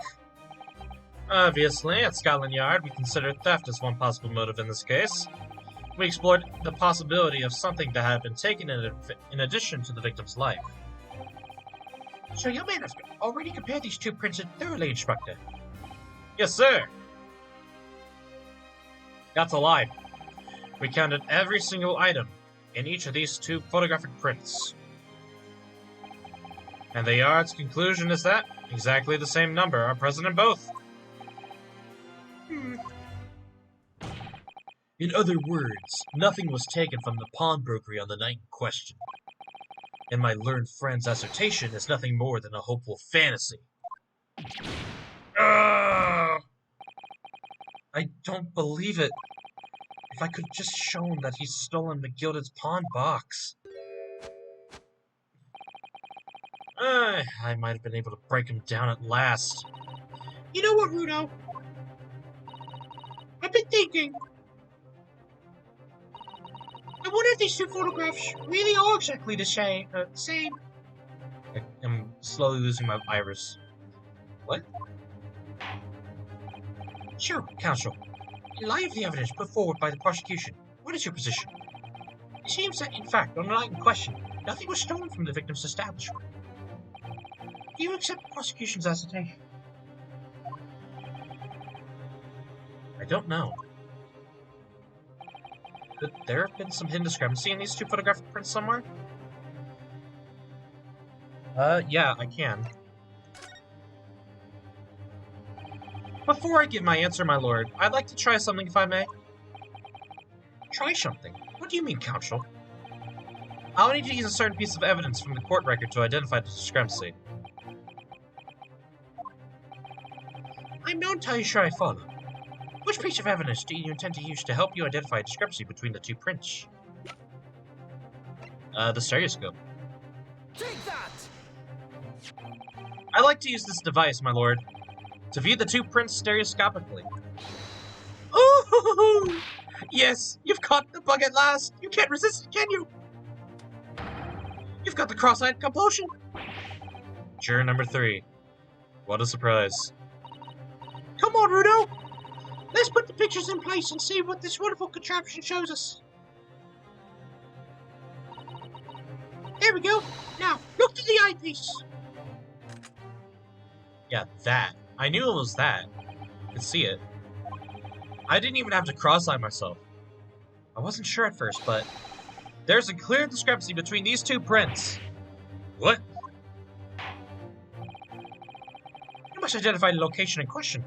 Obviously, at Scotland Yard, we considered theft as one possible motive in this case. We explored the possibility of something to have been taken in addition to the victim's life. So your man has already compared these 2 prints thoroughly, Inspector. Yes, sir. That's a lie. We counted every single item in each of these 2 photographic prints. And the Yard's conclusion is that exactly the same number are present in both. In other words, nothing was taken from the pawnbrokery on the night in question. And my learned friend's assertion is nothing more than a hopeful fantasy. I don't believe it. If I could have just shown that he's stolen McGilded's pawn box. I might have been able to break him down at last. You know what, Rudo? I've been thinking. I wonder if these 2 photographs really are exactly the same. I'm slowly losing my iris. What? Sure, counsel. In light of the evidence put forward by the prosecution, what is your position? It seems that, in fact, on the night in question, nothing was stolen from the victim's establishment. Do you accept the prosecution's assertion? I don't know. Could there have been some hidden discrepancy in these 2 photographic prints somewhere? Yeah, I can. Before I give my answer, my lord, I'd like to try something if I may. Try something? What do you mean, counsel? I'll need to use a certain piece of evidence from the court record to identify the discrepancy. I'm not entirely sure I follow. Which piece of evidence do you intend to use to help you identify a discrepancy between the 2 prints? The stereoscope. Take that! I like to use this device, my lord, to view the 2 prints stereoscopically. Ooh! Yes, you've caught the bug at last. You can't resist it, can you? You've got the cross-eyed compulsion. Juror number 3. What a surprise. Come on, Rudo. Let's put the pictures in place and see what this wonderful contraption shows us. There we go. Now, look to the eyepiece. Yeah, that. I knew it was that. I could see it. I didn't even have to cross-eye myself. I wasn't sure at first, but there's a clear discrepancy between these two prints. What? You must identify the location in question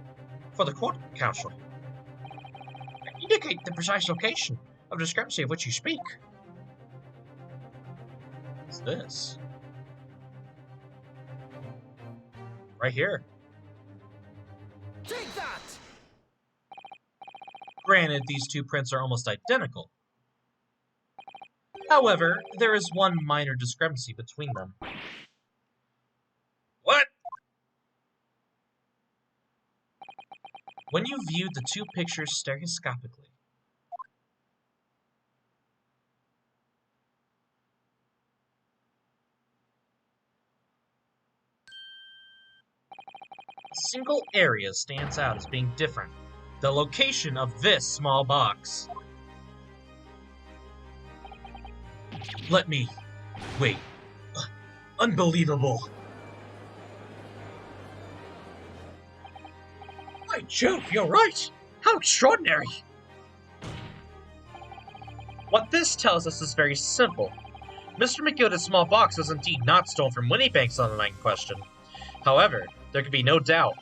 for the court counsel. Indicate the precise location of the discrepancy of which you speak. What's this? Right here. Take that! Granted, these two prints are almost identical. However, there is one minor discrepancy between them. What? When you viewed the two pictures stereoscopically, a single area stands out as being different. The location of this small box. Let me... wait. Unbelievable. By Jove, you're right! How extraordinary! What this tells us is very simple. Mr. McGilda's small box was indeed not stolen from Windibank's online question. However, there can be no doubt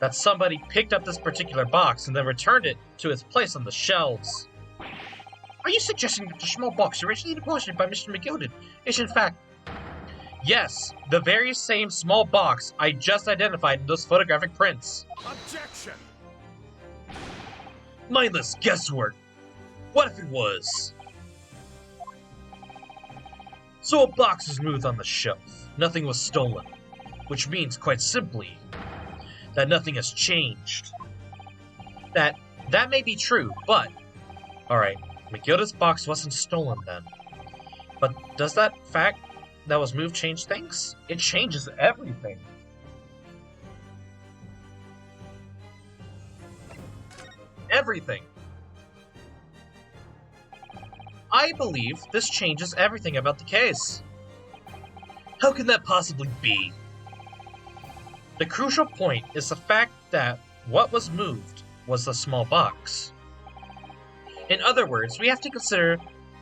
that somebody picked up this particular box and then returned it to its place on the shelves. Are you suggesting that the small box originally deposited by Mr. McGilda is in fact... Yes, the very same small box I just identified in those photographic prints. Objection! Mindless guesswork. What if it was? So a box was moved on the shelf. Nothing was stolen. Which means, quite simply, that nothing has changed. That may be true, but... Alright, McGilda's box wasn't stolen then. But does that fact that was moved change things? It changes everything. Everything. I believe this changes everything about the case. How can that possibly be? The crucial point is the fact that what was moved was the small box. In other words, we have to consider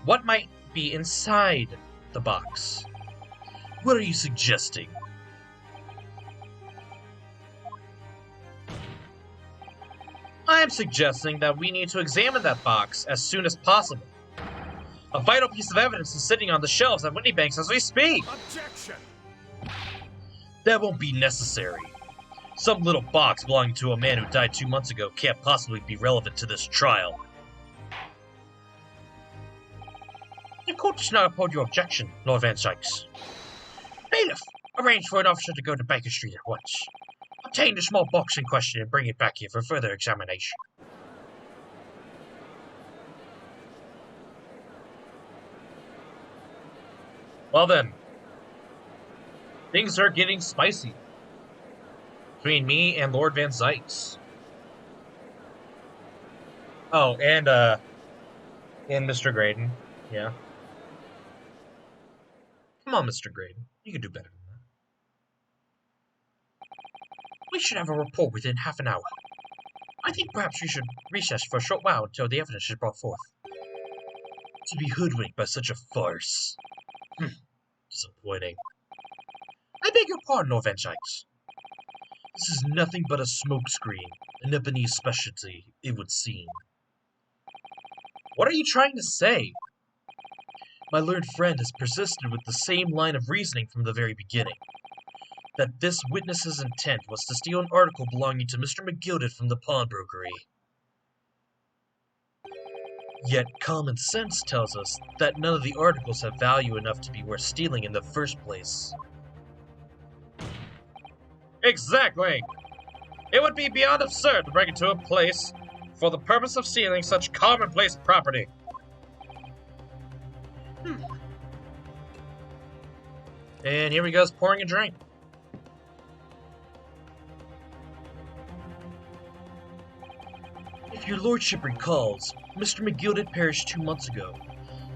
what might be inside the box. What are you suggesting? I am suggesting that we need to examine that box as soon as possible. A vital piece of evidence is sitting on the shelves at Windibank's as we speak. Objection! That won't be necessary. Some little box belonging to a man who died 2 months ago can't possibly be relevant to this trial. The court does not uphold your objection, Lord Van Sykes. Bailiff, arrange for an officer to go to Baker Street at once. Obtain the small box in question and bring it back here for further examination. Well then, things are getting spicy between me and Lord Van Sykes. Oh, and Mr. Graydon, yeah. Come on, Mr. Graydon, you can do better than that. We should have a report within half an hour. I think perhaps we should recess for a short while until the evidence is brought forth. To be hoodwinked by such a farce. Disappointing. I beg your pardon, Lord Van Sykes. This is nothing but a smokescreen, an Ebony's specialty, it would seem. What are you trying to say? My learned friend has persisted with the same line of reasoning from the very beginning. That this witness's intent was to steal an article belonging to Mr. McGilda from the pawnbrokery. Yet common sense tells us that none of the articles have value enough to be worth stealing in the first place. Exactly! It would be beyond absurd to break into a place for the purpose of stealing such commonplace property. And here he goes pouring a drink. If your lordship recalls, Mr. McGilded perished 2 months ago,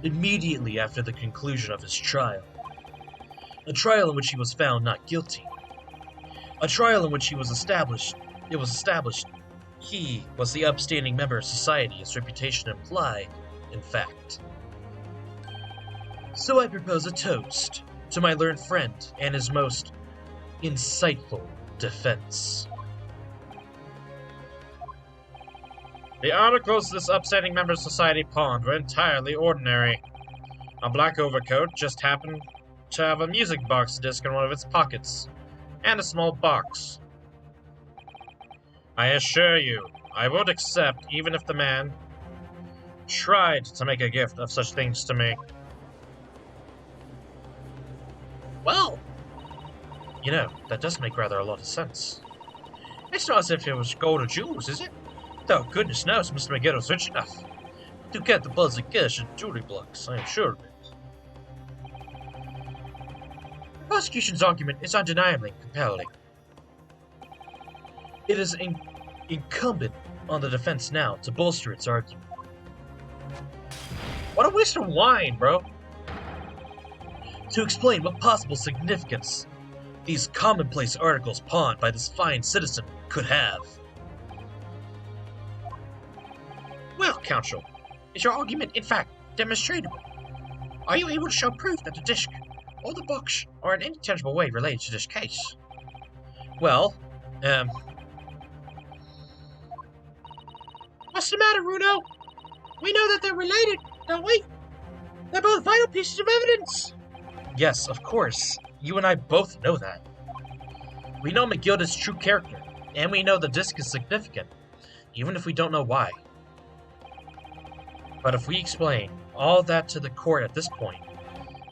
immediately after the conclusion of his trial. A trial in which he was found not guilty. A trial in which it was established he was the upstanding member of society his reputation implied, in fact. So I propose a toast to my learned friend and his most insightful defense. The articles this upstanding member of society pawned were entirely ordinary. A black overcoat just happened to have a music box disc in one of its pockets, and a small box. I assure you, I would accept even if the man tried to make a gift of such things to me. Well, You know, that does make rather a lot of sense. it's not as if it was gold or jewels, is it? Though goodness knows Mr. McGill was rich enough to get the buzz of cash and jewelry blocks, I am sure of it. The prosecution's argument is undeniably compelling. It is incumbent on the defense now to bolster its argument. What a waste of wine, bro. To explain what possible significance these commonplace articles pawned by this fine citizen could have. Well, counsel, is your argument in fact demonstrable? Are you able to show proof that the disc or the box are in any tangible way related to this case? Well, What's the matter, Runo? We know that they're related, don't we? They're both vital pieces of evidence. yes, of course. You and I both know that. We know McGilded's true character, and we know the disc is significant, even if we don't know why. But if we explain all that to the court at this point,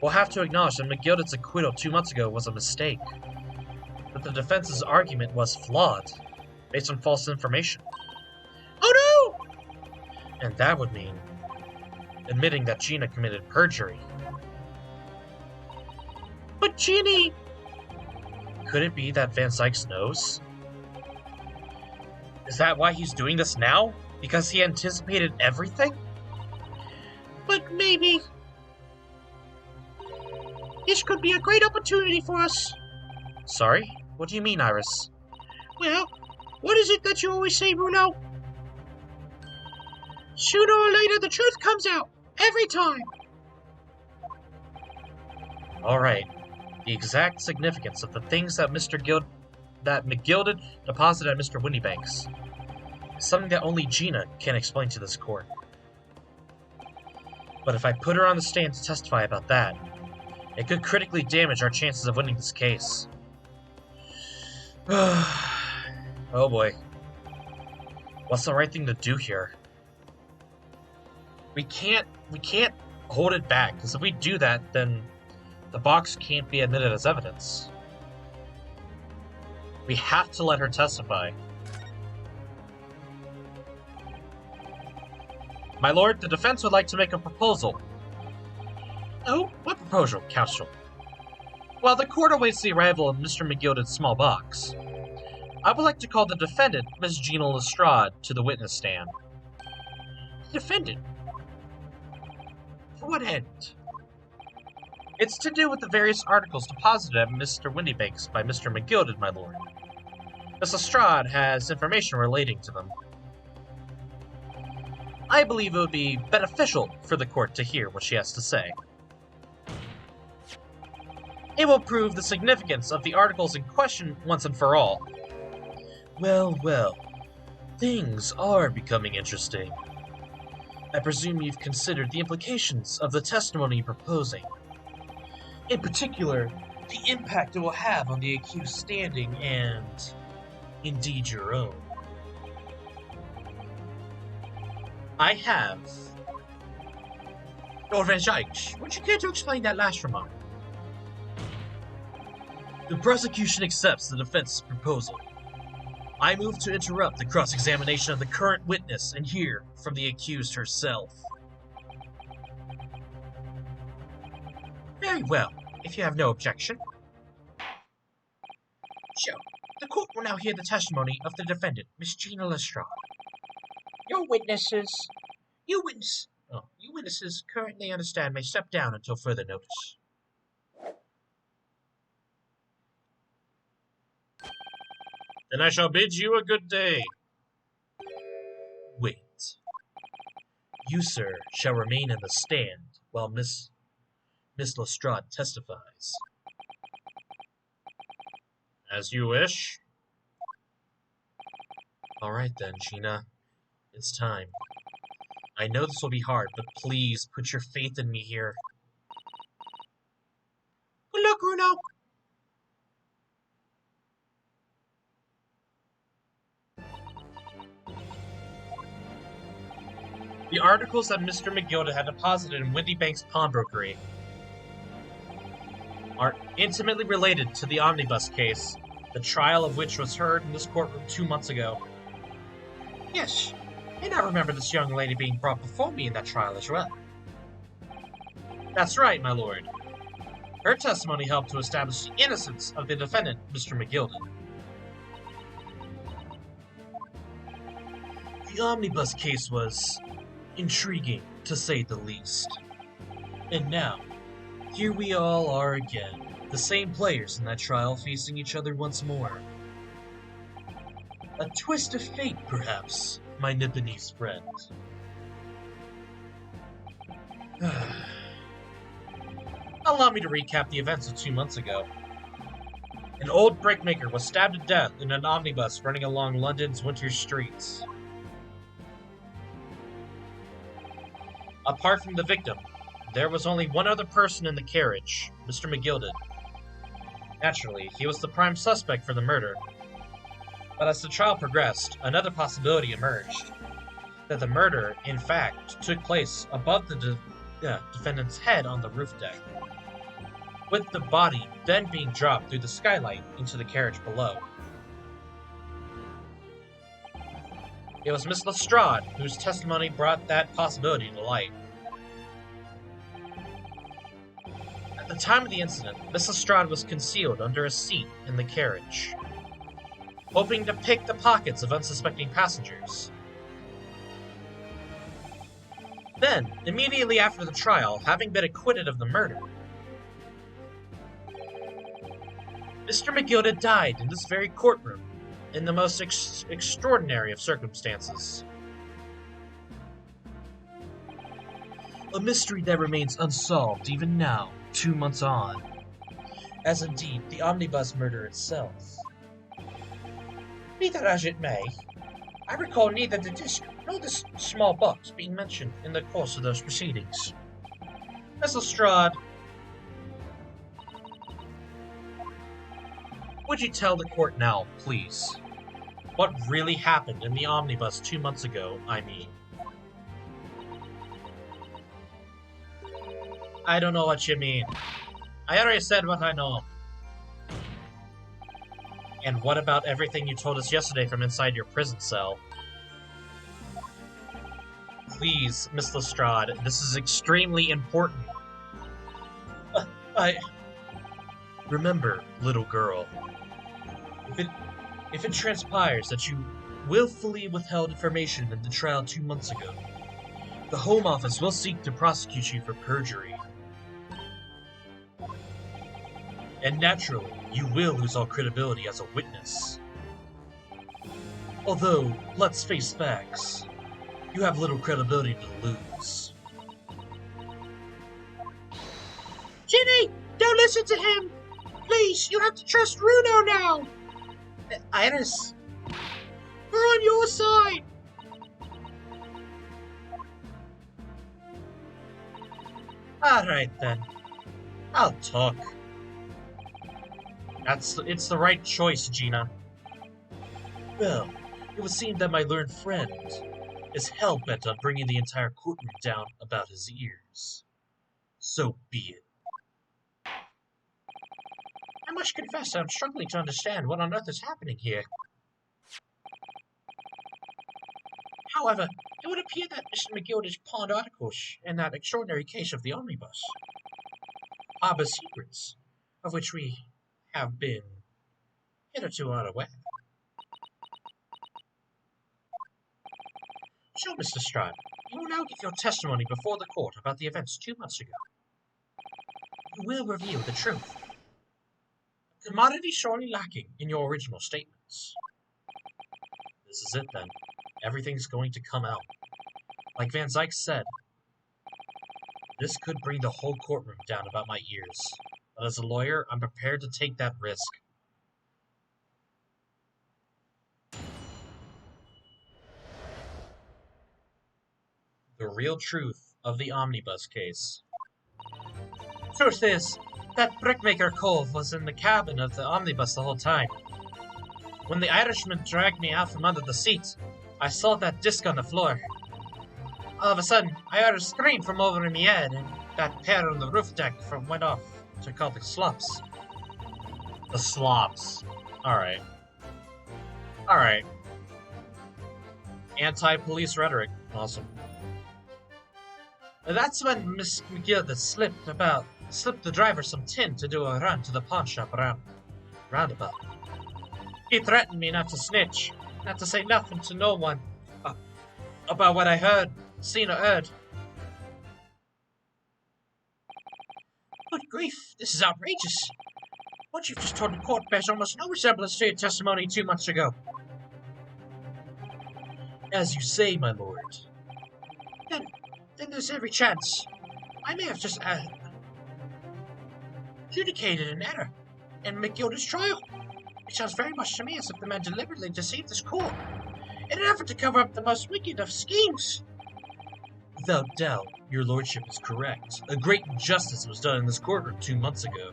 we'll have to acknowledge that McGilded's acquittal 2 months ago was a mistake. That the defense's argument was flawed, based on false information. Oh no! And that would mean admitting that Gina committed perjury. But Ginny... Could it be that Van Sykes knows? Is that why he's doing this now? Because he anticipated everything? But maybe... this could be a great opportunity for us. Sorry? What do you mean, Iris? Well, what is it that you always say, Bruno? Sooner or later, the truth comes out. Every time. Alright. The exact significance of the things that McGilded deposited at Mr. Windibank's is something that only Gina can explain to this court. But if I put her on the stand to testify about that, it could critically damage our chances of winning this case. Oh boy. What's the right thing to do here? We can't hold it back, because if we do that, then the box can't be admitted as evidence. We have to let her testify. My lord, the defense would like to make a proposal. Oh, What proposal, counsel? While the court awaits the arrival of Mr. McGilded's small box, I would like to call the defendant, Miss Gina Lestrade, to the witness stand. defendant. For what end? It's to do with the various articles deposited at Mr. Windibank's by Mr. McGilded, my lord. Miss Lestrade has information relating to them. I believe it would be beneficial for the court to hear what she has to say. It will prove the significance of the articles in question once and for all. Well, well, things are becoming interesting. I presume you've considered the implications of the testimony you're proposing. In particular, the impact it will have on the accused standing and, indeed, your own. I have. Lord Van Sykes, would you care to explain that last remark? The prosecution accepts the defense's proposal. I move to interrupt the cross-examination of the current witness and hear from the accused herself. Very well, if you have no objection. Sure. The court will now hear the testimony of the defendant, Miss Gina Lestrade. You witnesses currently understand may step down until further notice. Then I shall bid you a good day. Wait. You, sir, shall remain in the stand while Miss Lestrade testifies. As you wish. All right then, Gina. It's time. I know this will be hard, but please put your faith in me here. Good luck, Bruno. The articles that Mr. McGilda had deposited in Windibank's pawnbrokery are intimately related to the omnibus case, the trial of which was heard in this courtroom 2 months ago. Yes, and I remember this young lady being brought before me in that trial as well. That's right, my lord. Her testimony helped to establish the innocence of the defendant, Mr. McGilda. The omnibus case was intriguing, to say the least. And now, here we all are again, the same players in that trial facing each other once more. A twist of fate, perhaps, my Nipponese friend. Allow me to recap the events of 2 months ago. An old brickmaker was stabbed to death in an omnibus running along London's winter streets. Apart from the victim, there was only one other person in the carriage, Mr. McGilda. Naturally, he was the prime suspect for the murder. But as the trial progressed, another possibility emerged. That the murder, in fact, took place above the defendant's head on the roof deck, with the body then being dropped through the skylight into the carriage below. It was Miss Lestrade whose testimony brought that possibility to light. At the time of the incident, Miss Lestrade was concealed under a seat in the carriage, hoping to pick the pockets of unsuspecting passengers. Then, immediately after the trial, having been acquitted of the murder, Mr. McGilda died in this very courtroom, in the most extraordinary of circumstances. A mystery that remains unsolved even now, 2 months on, as indeed the omnibus murder itself. Be that as it may, I recall neither the disc nor the small box being mentioned in the course of those proceedings. Miss Lestrade, would you tell the court now, please? What really happened in the omnibus 2 months ago, I mean? I don't know what you mean. I already said what I know. And what about everything you told us yesterday from inside your prison cell? Please, Miss Lestrade, this is extremely important. Remember, little girl, if it transpires that you willfully withheld information in the trial 2 months ago, the Home Office will seek to prosecute you for perjury. And naturally, you will lose all credibility as a witness. Although, let's face facts, you have little credibility to lose. Ginny, don't listen to him! Please, you have to trust Bruno now! Iris, we're on your side! Alright then. I'll talk. It's the right choice, Gina. Well, it would seem that my learned friend is hell-bent on bringing the entire courtroom down about his ears. So be it. I must confess I'm struggling to understand what on earth is happening here. However, it would appear that Mr. McGilda's pawned articles in that extraordinary case of the omnibus harbor secrets of which we have been hitherto unaware. So, Mr. Strad, you will now give your testimony before the court about the events 2 months ago. You will reveal the truth. A commodity sorely lacking in your original statements. This is it then. Everything's going to come out. Like Van Zyke said, this could bring the whole courtroom down about my ears. But as a lawyer, I'm prepared to take that risk. The real truth of the omnibus case. Truth is, that brickmaker Cove was in the cabin of the omnibus the whole time. When the Irishman dragged me out from under the seat, I saw that disc on the floor. All of a sudden, I heard a scream from over in my head, and that pair on the roof deck went off to call the slops. The slops. Alright. Alright. Anti-police rhetoric. Awesome. That's when Miss McGilda slipped the driver some tin to do a run to the pawn shop roundabout. He threatened me not to snitch, not to say nothing to no one about what I heard, seen or heard. Good grief, this is outrageous. What you've just told the court bears almost no resemblance to your testimony 2 months ago. As you say, my lord. Then there's every chance I may have just adjudicated an error in McGilda's trial. It sounds very much to me as if the man deliberately deceived this court in an effort to cover up the most wicked of schemes. Without doubt, your lordship is correct. A great injustice was done in this courtroom 2 months ago.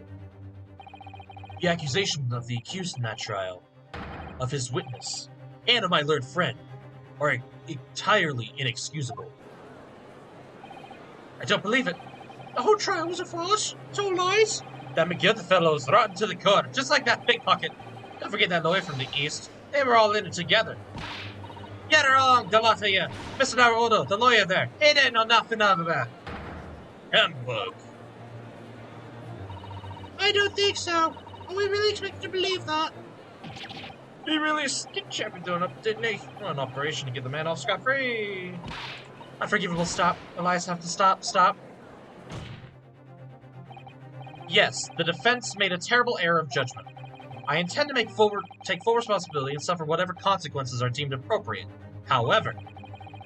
The accusation of the accused in that trial, of his witness, and of my learned friend, are entirely inexcusable. I don't believe it. The whole trial was a farce. It's all lies. That McGilda fellow is rotten to the core, just like that pickpocket. Don't forget that lawyer from the east. They were all in it together. Get her wrong, the lot of you. Mr. Naruto, the lawyer there, he didn't know nothing of that. Humbug. I don't think so. Are we really expected to believe that? He really did champion doing up, didn't he? An operation to get the man off scot-free. Unforgivable, stop. Elias, have to stop. Yes, the defense made a terrible error of judgment. I intend to take full responsibility and suffer whatever consequences are deemed appropriate. However,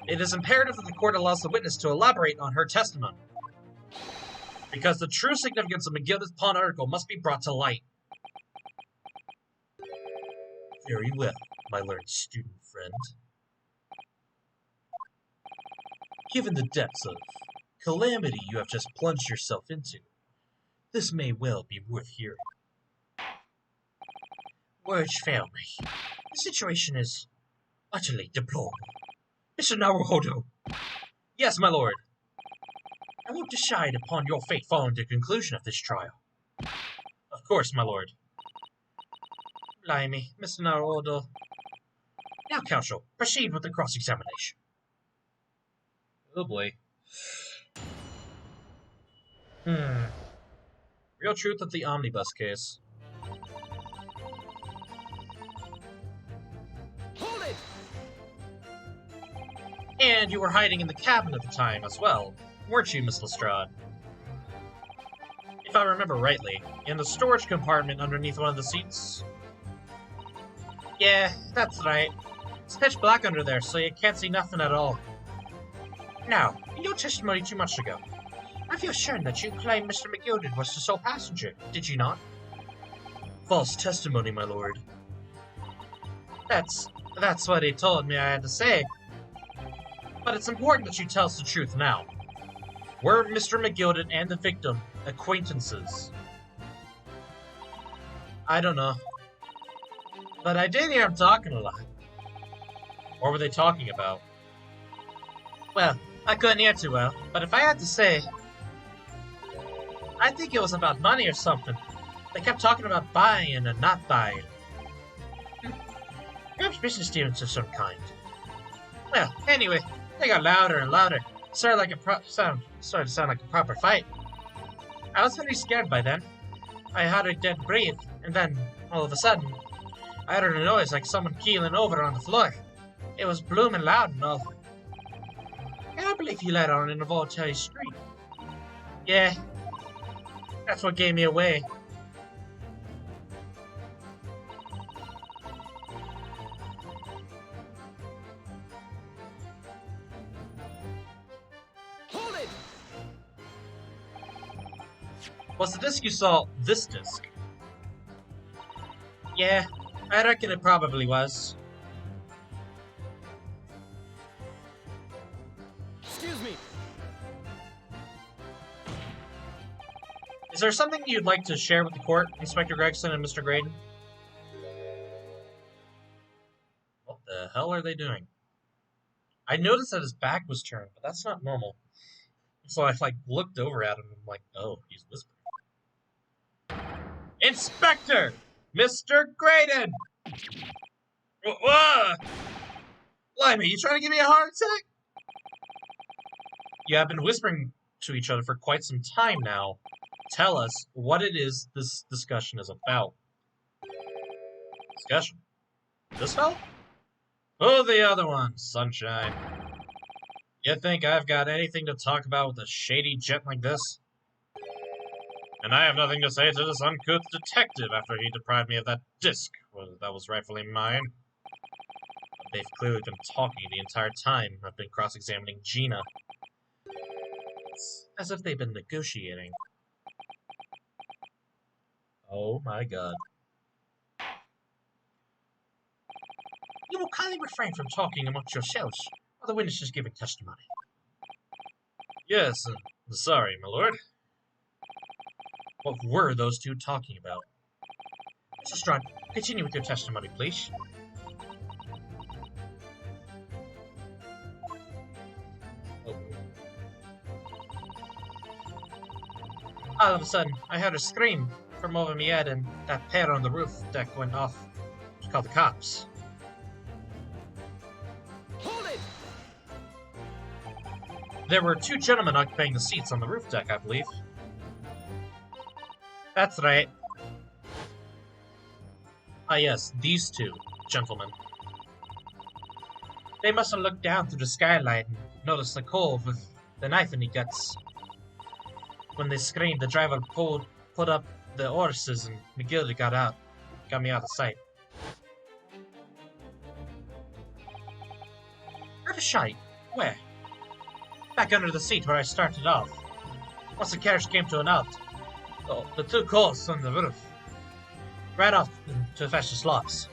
it is imperative that the court allows the witness to elaborate on her testimony, because the true significance of McGilda's pawn article must be brought to light. Very well, my learned student friend. Given the depths of calamity you have just plunged yourself into, this may well be worth hearing. Words fail me. The situation is utterly deplorable. Mr. Naruhodo. Yes, my lord. I won't decide upon your fate following the conclusion of this trial. Of course, my lord. Blimey, Mr. Naruhodo. Now, counsel, proceed with the cross-examination. Oh boy. Real truth of the omnibus case. Hold it! And you were hiding in the cabin at the time as well, weren't you, Miss Lestrade? If I remember rightly, in the storage compartment underneath one of the seats? Yeah, that's right. It's pitch black under there, so you can't see nothing at all. Now, in your testimony 2 months ago, I feel certain that you claimed Mr. McGilda was the sole passenger, did you not? False testimony, my lord. That's what he told me I had to say. But it's important that you tell us the truth now. Were Mr. McGilda and the victim acquaintances? I don't know. But I did hear him talking a lot. What were they talking about? Well, I couldn't hear too well, but if I had to say, I think it was about money or something. They kept talking about buying and not buying. Perhaps business dealings of some kind. Well, anyway, they got louder and louder. Started to sound like a proper fight. I was very scared by then. I hardly dared breathe, and then, all of a sudden, I heard a noise like someone keeling over on the floor. It was blooming loud and all. And I believe he let out an involuntary scream. Yeah, that's what gave me away. Hold it! Was the disc you saw this disc? Yeah, I reckon it probably was. Excuse me. Is there something you'd like to share with the court, Inspector Gregson and Mr. Graydon? What the hell are they doing? I noticed that his back was turned, but that's not normal. So I, looked over at him and I'm like, oh, he's whispering. Inspector! Mr. Graydon! Whoa! Blimey, you trying to give me a heart attack? You have been whispering to each other for quite some time now. Tell us what it is this discussion is about. Discussion? This fellow? Oh, the other one, Sunshine. You think I've got anything to talk about with a shady gent like this? And I have nothing to say to this uncouth detective after he deprived me of that disc that was rightfully mine. But they've clearly been talking the entire time I've been cross-examining Gina. It's as if they've been negotiating. Oh my god. You will kindly refrain from talking amongst yourselves, while the witness is giving testimony. Yes, sorry, my lord. What were those two talking about? Mr. Strahd, continue with your testimony, please. Oh. All of a sudden, I heard a scream from over my head, and that pair on the roof deck went off to call the cops. Hold it! There were two gentlemen occupying the seats on the roof deck, I believe. That's right. Ah yes, these two gentlemen. They must have looked down through the skylight and noticed the cove with the knife in the guts. When they screamed, the driver put up the horses and McGildy got me out of sight. Heard a shite? Where? Back under the seat where I started off. Once the carriage came to an halt, the two colts on the roof ran off to fetch the slops.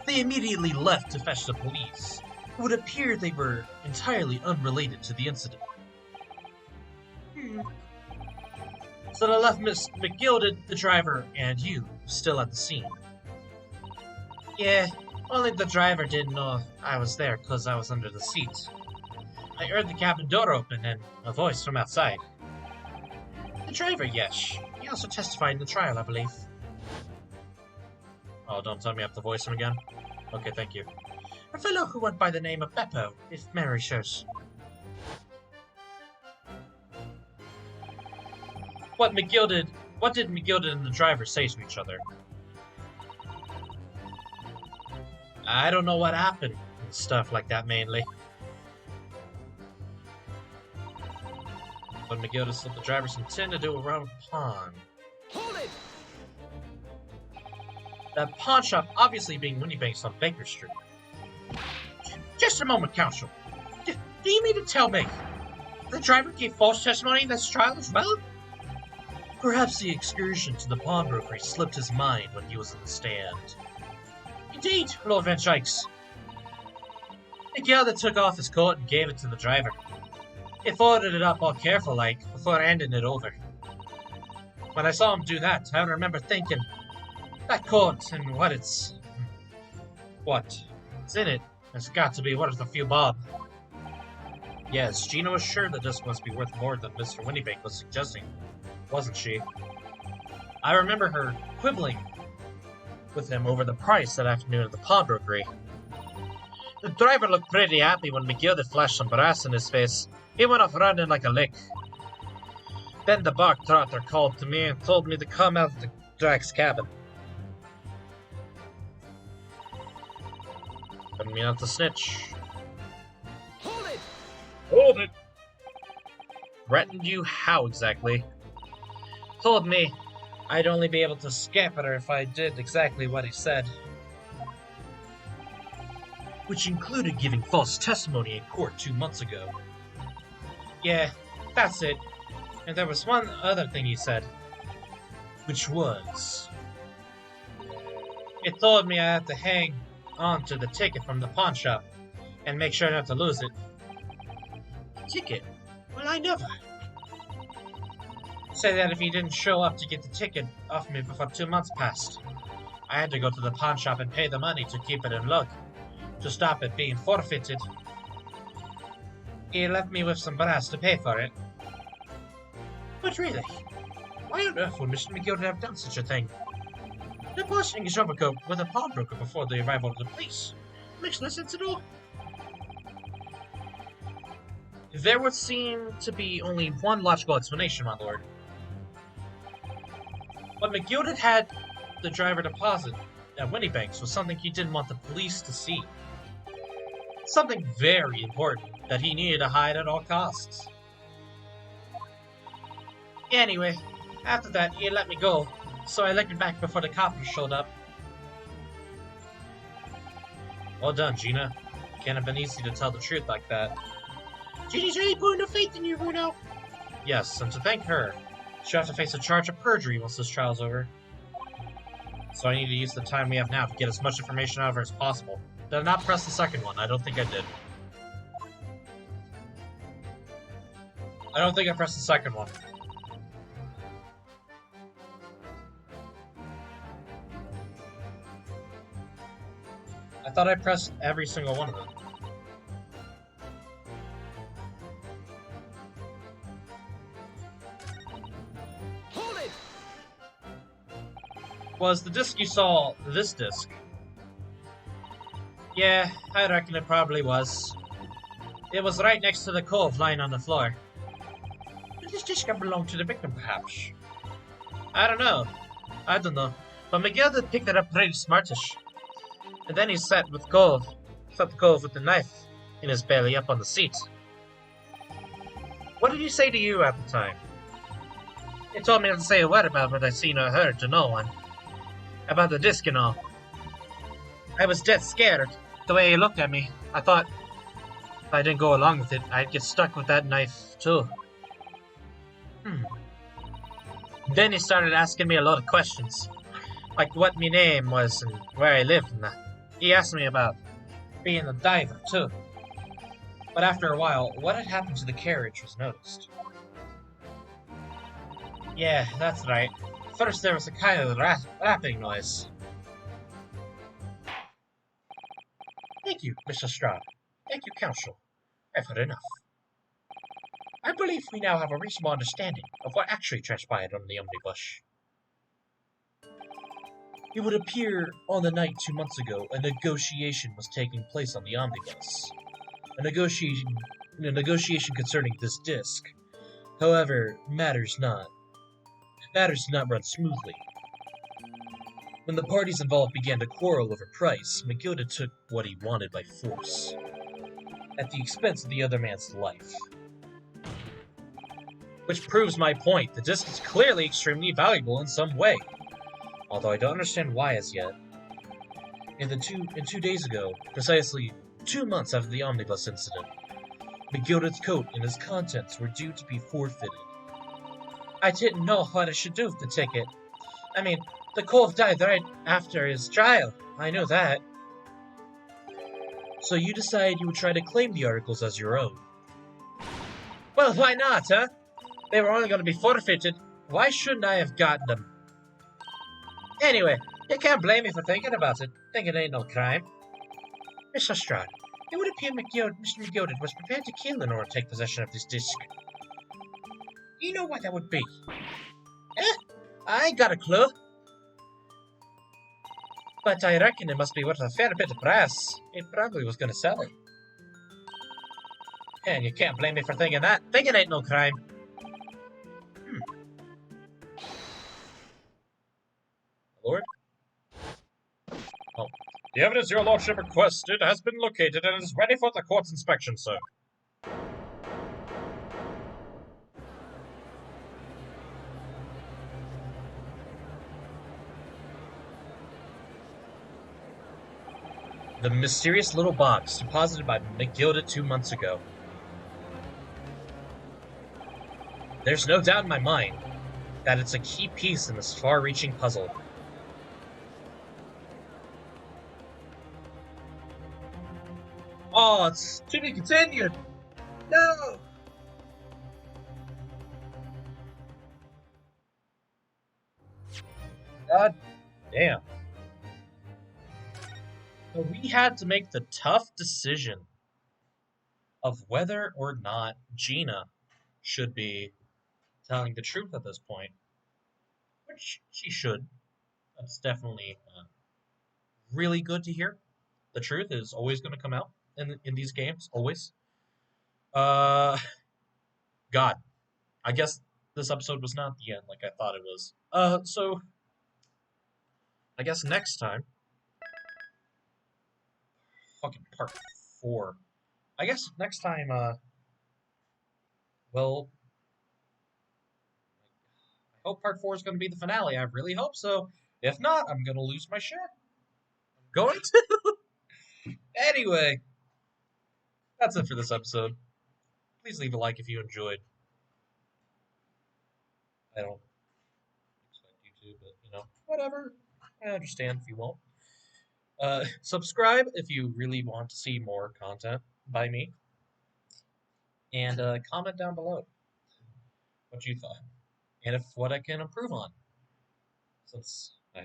They immediately left to fetch the police. It would appear they were entirely unrelated to the incident. So they left Miss McGilded, the driver, and you still at the scene. Yeah, only the driver didn't know I was there because I was under the seat. I heard the cabin door open and a voice from outside. The driver, yes. He also testified in the trial, I believe. Oh, don't tell me I have to voice him again? Okay, thank you. A fellow who went by the name of Beppo, if memory serves. What did McGilded and the driver say to each other? I don't know what happened, and stuff like that mainly. But McGilded said the drivers intended to around a pond. Hold it! That pawn shop obviously being Windibank on Baker Street. Just a moment, Counsel. Do you mean to tell me the driver gave false testimony in this trial as well? Perhaps the excursion to the pawnbrokery slipped his mind when he was in the stand. Indeed, Lord Van Shikes. McGilded took off his coat and gave it to the driver. He folded it up all careful-like before handing it over. When I saw him do that, I remember thinking, that coat and what's in it has got to be worth a few bob. Yes, Gina was sure that this must be worth more than Mr. Windibank was suggesting, wasn't she? I remember her quibbling with him over the price that afternoon at the pawnbrokery. The driver looked pretty happy when McGilded flashed some brass in his face. He went off running like a lick. Then the bog trotter called to me and told me to come out of the drag's cabin. Didn't mean not to snitch. Hold it! Hold it! Threatened you how exactly? Told me I'd only be able to scamper her if I did exactly what he said. Which included giving false testimony in court 2 months ago. Yeah, that's it. And there was one other thing he said. Which was... It told me I had to hang on to the ticket from the pawn shop and make sure not to lose it. Ticket? Well, I never. Said that if he didn't show up to get the ticket off me before 2 months passed, I had to go to the pawn shop and pay the money to keep it in luck, to stop it being forfeited. He left me with some brass to pay for it. But really, why on earth would Mr. McGill have done such a thing? Depositing his overcoat with a pawnbroker before the arrival of the police makes no sense at all. There would seem to be only one logical explanation, my lord. What McGill had the driver deposit at Windibank was something he didn't want the police to see. Something very important that he needed to hide at all costs. Anyway, after that, he let me go, so I let him back before the coppers showed up. Well done, Gina. Can't have been easy to tell the truth like that. Gina's really putting her faith in you, Bruno. Yes, and to thank her, she'll have to face a charge of perjury once this trial's over. So I need to use the time we have now to get as much information out of her as possible. Did I not press the second one? I don't think I did. I don't think I pressed the second one. I thought I pressed every single one of them. Hold it! Was the disc you saw this disc? Yeah, I reckon it probably was. It was right next to the cove lying on the floor. Did this disc belong to the victim, perhaps? I don't know. But Miguel did pick that up pretty smartish. And then he set the cove with the knife in his belly up on the seat. What did he say to you at the time? He told me not to say a word about what I seen or heard to no one. About the disc and all. I was dead scared, the way he looked at me. I thought, if I didn't go along with it, I'd get stuck with that knife, too. Then he started asking me a lot of questions. Like what my name was and where I lived and that. He asked me about being a diver, too. But after a while, what had happened to the carriage was noticed. Yeah, that's right. First there was a kind of rapping noise. Thank you, Mr. Stroud. Thank you, Counsel. I've heard enough. I believe we now have a reasonable understanding of what actually transpired on the omnibus. It would appear on the night 2 months ago, a negotiation was taking place on the omnibus. A negotiation concerning this disc. However, matters did not run smoothly. When the parties involved began to quarrel over price, Magilda took what he wanted by force, at the expense of the other man's life. Which proves my point. The disc is clearly extremely valuable in some way. Although I don't understand why as yet. And 2 days ago, precisely 2 months after the omnibus incident, McGilded's coat and its contents were due to be forfeited. I didn't know what I should do with the ticket. I mean, the cove died right after his trial. I knew that. So you decided you would try to claim the articles as your own. Well, why not, huh? They were only going to be forfeited. Why shouldn't I have gotten them? Anyway, you can't blame me for thinking about it. Thinking ain't no crime. Mr. Stroud, it would appear Mr. McGilded was prepared to kill in order to take possession of this disc. You know what that would be? I ain't got a clue. But I reckon it must be worth a fair bit of brass. It probably was going to sell it. And you can't blame me for thinking that. Thinking ain't no crime. Lord? Oh. The evidence your lordship requested has been located and is ready for the court's inspection, sir. The mysterious little box deposited by McGilda 2 months ago. There's no doubt in my mind that it's a key piece in this far-reaching puzzle. Oh, it's to be continued! No! God damn. So we had to make the tough decision of whether or not Gina should be telling the truth at this point. Which she should. That's definitely really good to hear. The truth is always going to come out in these games, always. God, I guess this episode was not the end like I thought it was. So I guess next time, fucking part 4. I guess next time, well, I hope part 4 is going to be the finale. I really hope so. If not, I'm going to lose my shit. I'm going to. Anyway, that's it for this episode. Please leave a like if you enjoyed. I don't expect you to, but you know, whatever. I understand if you won't. Subscribe if you really want to see more content by me. And comment down below what you thought. And if what I can improve on. Since I'm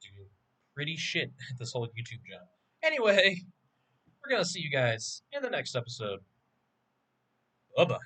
doing pretty shit at this whole YouTube job. Anyway, we're going to see you guys in the next episode. Bye-bye.